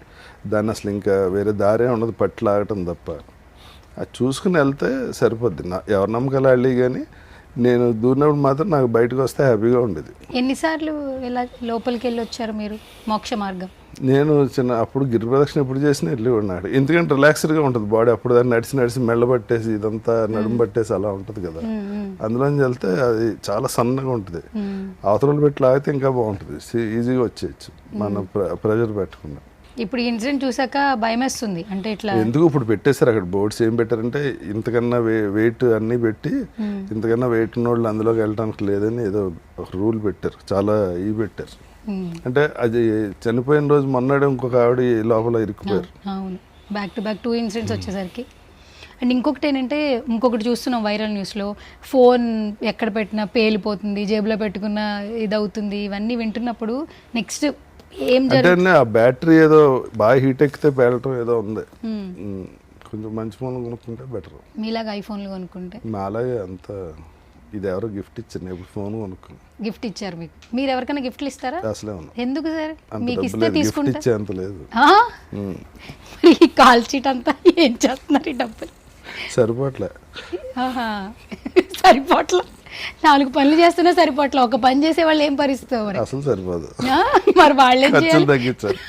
Speaker 2: దాన్ని అసలు ఇంకా వేరే దారే ఉండదు, పట్టి లాగటం తప్ప. అది చూసుకుని వెళ్తే సరిపోద్ది. ఎవరి నమ్మకాలు అళ్ళి, కానీ నేను దూరినప్పుడు మాత్రం నాకు బయటకు వస్తే హ్యాపీగా ఉండేది.
Speaker 3: ఎన్నిసార్లు ఇలా లోపలికి వెళ్ళి వచ్చారు మీరు మోక్ష మార్గం?
Speaker 2: నేను అప్పుడు గిరి ప్రదక్షిణ ఎప్పుడు చేసినా వెళ్ళి ఉన్నాడు. ఎందుకంటే రిలాక్స్డ్గా ఉంటుంది బాడీ. అప్పుడు దాన్ని నడిచి మెళ్ళ పట్టేసి ఇదంతా నడుము పట్టేసి అలా ఉంటుంది కదా. అందులోంచి వెళ్తే అది చాలా సన్నగా ఉంటుంది. అవతల పెట్టి లాగితే ఇంకా బాగుంటుంది, ఈజీగా వచ్చేయచ్చు మన ప్రెజర్ పెట్టకుండా.
Speaker 3: ఇప్పుడు ఇన్సిడెంట్ చూసాక భయం వేస్తుంది. అంటే ఇట్లా
Speaker 2: ఎందుకు ఇప్పుడు పెట్టేశారు అక్కడ బోర్డ్స్. ఏం పెట్టారంటే ఇంతకన్నా వెయిట్ అన్నీ పెట్టి, ఇంతకన్నా వెయిట్ ఉన్న వాళ్ళు అందులోకి వెళ్ళడానికి లేదని ఏదో ఒక రూల్ పెట్టారు. చాలా పెట్టారు. అంటే అది చనిపోయిన రోజు మొన్నడే ఇంకొక ఆవిడ లోపల ఇరుక్కుపోయారు.
Speaker 3: అవును, బ్యాక్ టు బ్యాక్ 2 ఇన్సిడెంట్స్ వచ్చేసరికి. అండ్ ఇంకొకటి ఏంటంటే, ఇంకొకటి చూస్తున్నాం వైరల్ న్యూస్లో, ఫోన్ ఎక్కడ పెట్టినా పేలిపోతుంది, జేబులో పెట్టుకున్న ఇది అవుతుంది. ఇవన్నీ వింటున్నప్పుడు నెక్స్ట్ ఏం
Speaker 2: అంటే ఆ బ్యాటరీ ఏదో బాగా హీట్ ఎక్కితే పేలటం ఏదో ఉంది. కొంచెం మంచి ఫోన్లు కొనుక్కుంటే బెటర్.
Speaker 3: మీలాగా ఐఫోన్లు కొనుక్కుంటే.
Speaker 2: మాలాగే అంత ఇది ఎవరో గిఫ్ట్ ఇచ్చాను, ఎప్పుడు ఫోన్ కొనుక్కుని
Speaker 3: గిఫ్ట్ ఇచ్చారు మీకు. మీరు ఎవరికైనా గిఫ్ట్లు ఇస్తారా?
Speaker 2: అసలే ఉన్నా.
Speaker 3: ఎందుకు సార్? మీకు ఇస్తే తీసుకుంటా.
Speaker 2: ఇచ్చే అంత లేదు.
Speaker 3: మరి ఈ కాల్ షీట్ అంతా ఏం చేస్తున్నారు? ఈ డబ్బులు
Speaker 2: సరిపోట్లే.
Speaker 3: సరిపోట్ల 4 పనులు చేస్తున్నా సరిపోట్ల. ఒక పని చేసే వాళ్ళు ఏం పరిస్థితి మరి?
Speaker 2: అసలు సరిపోదు.
Speaker 3: మరి వాళ్ళేం చేయాలి?
Speaker 2: తగ్గించారు.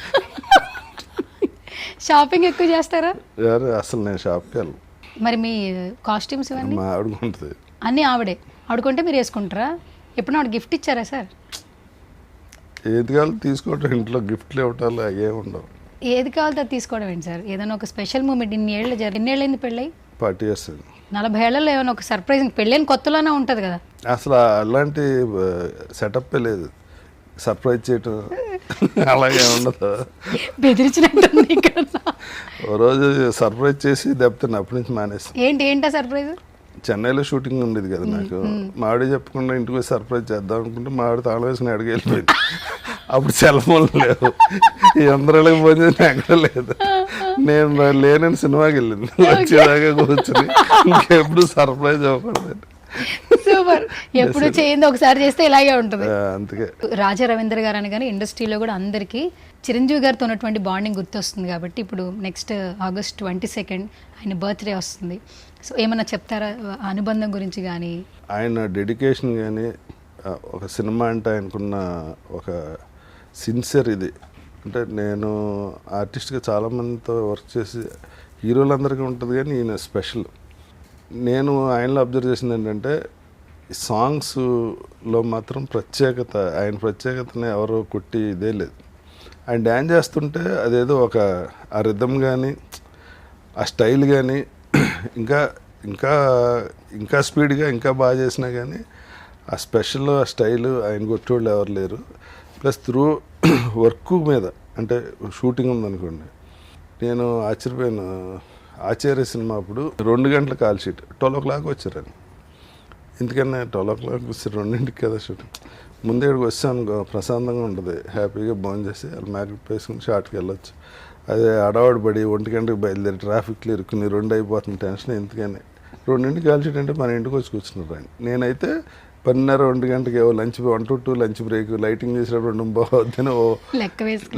Speaker 3: షాపింగ్ ఎక్కువ చేస్తారా?
Speaker 2: అసలు నేను షాప్కి వెళ్ళను.
Speaker 3: మరి మీ కాస్ట్యూమ్స్ ఇవన్నీ
Speaker 2: మా ఆవిడకుంటుంది.
Speaker 3: అన్నీ ఆవిడే ఆడుకుంటే మీరు వేసుకుంటారా? ఎప్పుడు ఆవిడ గిఫ్ట్ ఇచ్చారా సార్?
Speaker 2: ఏది కావాలి తీసుకోవటం, ఇంట్లో గిఫ్ట్లు ఇవ్వటాలు అయ్యే ఉండవు.
Speaker 3: ఏది కావాలో అది తీసుకోవడం ఏంటి సార్? ఏదైనా ఒక స్పెషల్ మూమెంట్ ఎన్నేళ్ళైంది పెళ్ళై?
Speaker 2: 40 years.
Speaker 3: 40 ఏళ్లలో ఏమైనా ఒక సర్ప్రైజింగ్ పెళ్ళైన కొత్తలోనే ఉంటుంది కదా.
Speaker 2: అసలు అలాంటి సెటప్ లేదు. సర్ప్రైజ్ చేయటం అలాగే ఉండదు.
Speaker 3: బెదిరించినట్టుంది ఇక్కడ.
Speaker 2: ఓ రోజు సర్ప్రైజ్ చేసి దెబ్బతిన్నా, అప్పటి నుంచి మానేసి.
Speaker 3: ఏంటా సర్ప్రైజ్?
Speaker 2: చెన్నైలో షూటింగ్ ఉండేది కదా నాకు. మావిడే చెప్పకుండా ఇంటికి పోయి సర్ప్రైజ్ చేద్దాం అనుకుంటే మావిడ తాళం వేసుకుని అడిగి వెళ్ళిపోయింది. అప్పుడు సెల్ ఫోన్లు లేవు, ఈ అందరికి ఫోన్ చేసి ఎక్కడ లేదు. నేను లేనని సినిమాకి వెళ్ళింది, వచ్చేదాకా కూర్చొని ఇంకెప్పుడు సర్ప్రైజ్ అవ్వకూడదు.
Speaker 3: సూపర్. ఎప్పుడు చేయింది ఒకసారి చేస్తే ఇలాగే ఉంటుంది.
Speaker 2: అందుకే
Speaker 3: రాజా రవీంద్ర గారు అనగానే ఇండస్ట్రీలో కూడా అందరికీ చిరంజీవి గారితో ఉన్నటువంటి బాండింగ్ గుర్తొస్తుంది కాబట్టి ఇప్పుడు నెక్స్ట్ August 22 ఆయన బర్త్డే వస్తుంది. సో ఏమన్నా చెప్తారా ఆ అనుబంధం గురించి కానీ?
Speaker 2: ఆయన డెడికేషన్ కానీ ఒక సినిమా అంటే ఆయనకున్న ఒక సిన్సియర్ ఇది అంటే నేను ఆర్టిస్ట్గా చాలామందితో వర్క్ చేసి హీరోలందరికీ ఉంటుంది కానీ ఈయన స్పెషల్. నేను ఆయనలో అబ్జర్వ్ చేసింది ఏంటంటే సాంగ్స్లో మాత్రం ప్రత్యేకత, ఆయన ప్రత్యేకతని ఎవరో కొట్టి ఇదే లేదు. ఆయన డ్యాన్స్ చేస్తుంటే అదేదో ఒక ఆ రిథమ్ కానీ ఆ స్టైల్ కానీ ఇంకా ఇంకా ఇంకా స్పీడ్గా ఇంకా బాగా చేసినా కానీ ఆ స్పెషల్ ఆ స్టైల్ ఆయన కొట్టేవాళ్ళు ఎవరు లేరు. ప్లస్ త్రూ వర్క్ మీద అంటే షూటింగ్ ఉందనుకోండి, నేను ఆశ్చర్యపోయాను. ఆచార్య సినిమా అప్పుడు 2 గంటల కాల్ షీట్ 12 o'clock వచ్చారని. ఎందుకన్నా 12 o'clock వస్తే 2ంటికి కదా షూటింగ్. ముందే ఇక్కడికి వచ్చాను ప్రశాంతంగా ఉంటుంది, హ్యాపీగా భోజనం చేసి వాళ్ళు మేకప్ వేసుకుని షార్ట్కి వెళ్ళొచ్చు. అదే అడవాడు పడి 1 గంటకి బయలుదేరి ట్రాఫిక్లో ఇరుక్కుని 2 అయిపోతుంది టెన్షన్. ఎందుకని 2ంటికి కాల్ షీట్ అంటే మన ఇంటికి వచ్చి కూర్చున్నారు ఆయన. నేనైతే 12:30 గంటకి lunch 1 to 2 lunch break lighting చేసినప్పుడు 2 బాగుద్దని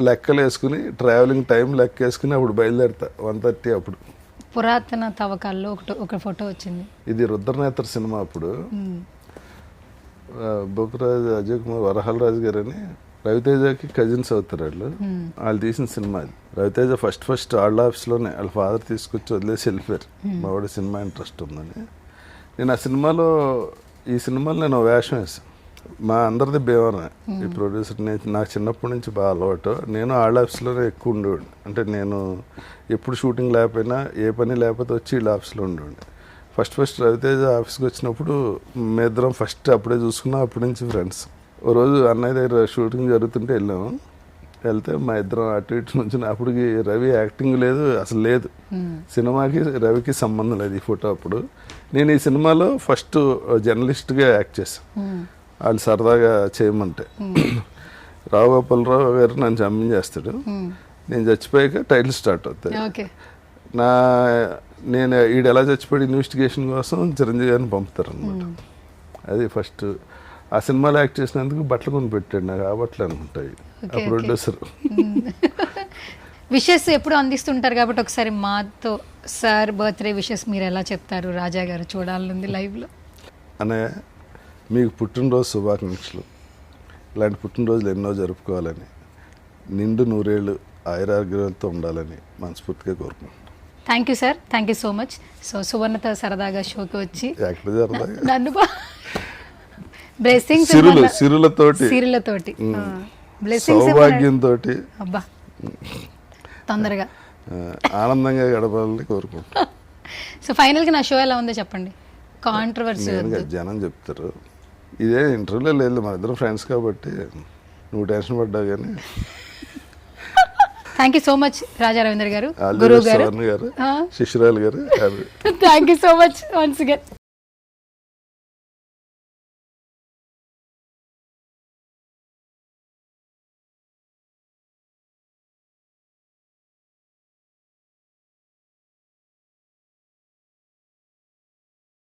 Speaker 2: లెక్కలు వేసుకుని ట్రావెలింగ్ టైం లెక్క వేసుకుని అప్పుడు బయలుదేరుతా 1:30 అప్పుడు.
Speaker 3: పురాతన తవ్వకాల్లో ఒక ఫోటో వచ్చింది.
Speaker 2: ఇది రుద్రనేత్ర సినిమా అప్పుడు బొక్కరాజు అజయ్ కుమార్ వరహాలరాజు గారు అని రవితేజకి కజిన్స్ అవుతారు వాళ్ళు తీసిన సినిమా అది. రవితేజ ఫస్ట్ వాళ్ళ ఆఫీస్లోనే వాళ్ళ ఫాదర్ తీసుకొచ్చి వదిలేసి వెళ్ళిపోయారు, మా వాడి సినిమా ఇంట్రెస్ట్ ఉందని. నేను ఆ సినిమాలో ఈ సినిమాలో నేను వేషం వేసాను. మా అందరిది భీమవరమే. ఈ ప్రొడ్యూసర్ నాకు చిన్నప్పటి నుంచి బాగా అలవాటు. నేను వాళ్ళ ఆఫీస్లోనే ఎక్కువ ఉండేవాడిని. అంటే నేను ఎప్పుడు షూటింగ్ లేకపోయినా ఏ పని లేకపోతే వచ్చి వీళ్ళ ఆఫీస్లో ఉండేవాడిని. ఫస్ట్ రవితేజ ఆఫీస్కి వచ్చినప్పుడు మేమిద్దరం ఫస్ట్ అప్పుడే చూసుకున్నాం, అప్పటి నుంచి ఫ్రెండ్స్. ఓ రోజు అన్నయ్య దగ్గర షూటింగ్ జరుగుతుంటే వెళ్ళాము. వెళ్తే మా ఇద్దరం అటు ఇటు నుంచి అప్పటికి రవి యాక్టింగ్ లేదు, అసలు లేదు. సినిమాకి రవికి సంబంధం లేదు ఈ ఫోటో అప్పుడు. నేను ఈ సినిమాలో ఫస్ట్ జర్నలిస్ట్గా యాక్ట్ చేశాను, వాళ్ళు సరదాగా చేయమంటే. రావుగోపాలరావు గారు నన్ను చంపించేస్తాడు, నేను చచ్చిపోయాక టైటిల్ స్టార్ట్ అవుతాయి. నేను ఈడు ఎలా చచ్చిపోయాడు ఇన్వెస్టిగేషన్ కోసం చిరంజీవి గారిని పంపుతారు అనమాట. అది ఫస్ట్. ఆ సినిమాలో యాక్ట్ చేసినందుకు బట్టలు కొని పెట్టాడు నాకు, ఆ బట్టలు అనుకుంటాయి ఆ ప్రొడ్యూసర్.
Speaker 3: విషెస్ ఎప్పుడు అందిస్తుంటారు కాబట్టి ఒకసారి మాతో సార్ బర్త్డే విషెస్ మీరు ఎలా చెప్తారు రాజా గారు? చూడాలనుంది లైవ్లో.
Speaker 2: అనే మీకు పుట్టినరోజు శుభాకాంక్షలు. ఇలాంటి పుట్టినరోజులు ఎన్నో జరుపుకోవాలని, నిండు 100 ఏళ్ళు ఆయురారోగ్యాలతో ఉండాలని మనస్ఫూర్తిగా కోరుకుంటున్నాను.
Speaker 3: Thank you sir, thank you so much. So సువర్ణతో సరదాగా షోకి వచ్చి
Speaker 2: ఎక్కడ సరదాగా
Speaker 3: నన్ను బ్లెస్సింగ్స్ సిరులతోటి
Speaker 2: సౌభాగ్యంతో
Speaker 3: అబ్బా తొందరగా
Speaker 2: ఆనందంగా గడపాలని కోరుకుంటున్నాను.
Speaker 3: సో ఫైనల్గా నా షో ఎలా ఉందో చెప్పండి. కాంట్రవర్సీ
Speaker 2: జనం చెప్తారు, ఇదే ఇంటర్వ్యూలో లేదు, మన ఇద్దరం ఫ్రెండ్స్ కాబట్టి నువ్వు టెన్షన్ పడ్డావు. కానీ
Speaker 3: thank you so much Raja Ravindra గారు, గురువు గారు,
Speaker 2: శిశురాలు గారు.
Speaker 3: Thank you so much once again.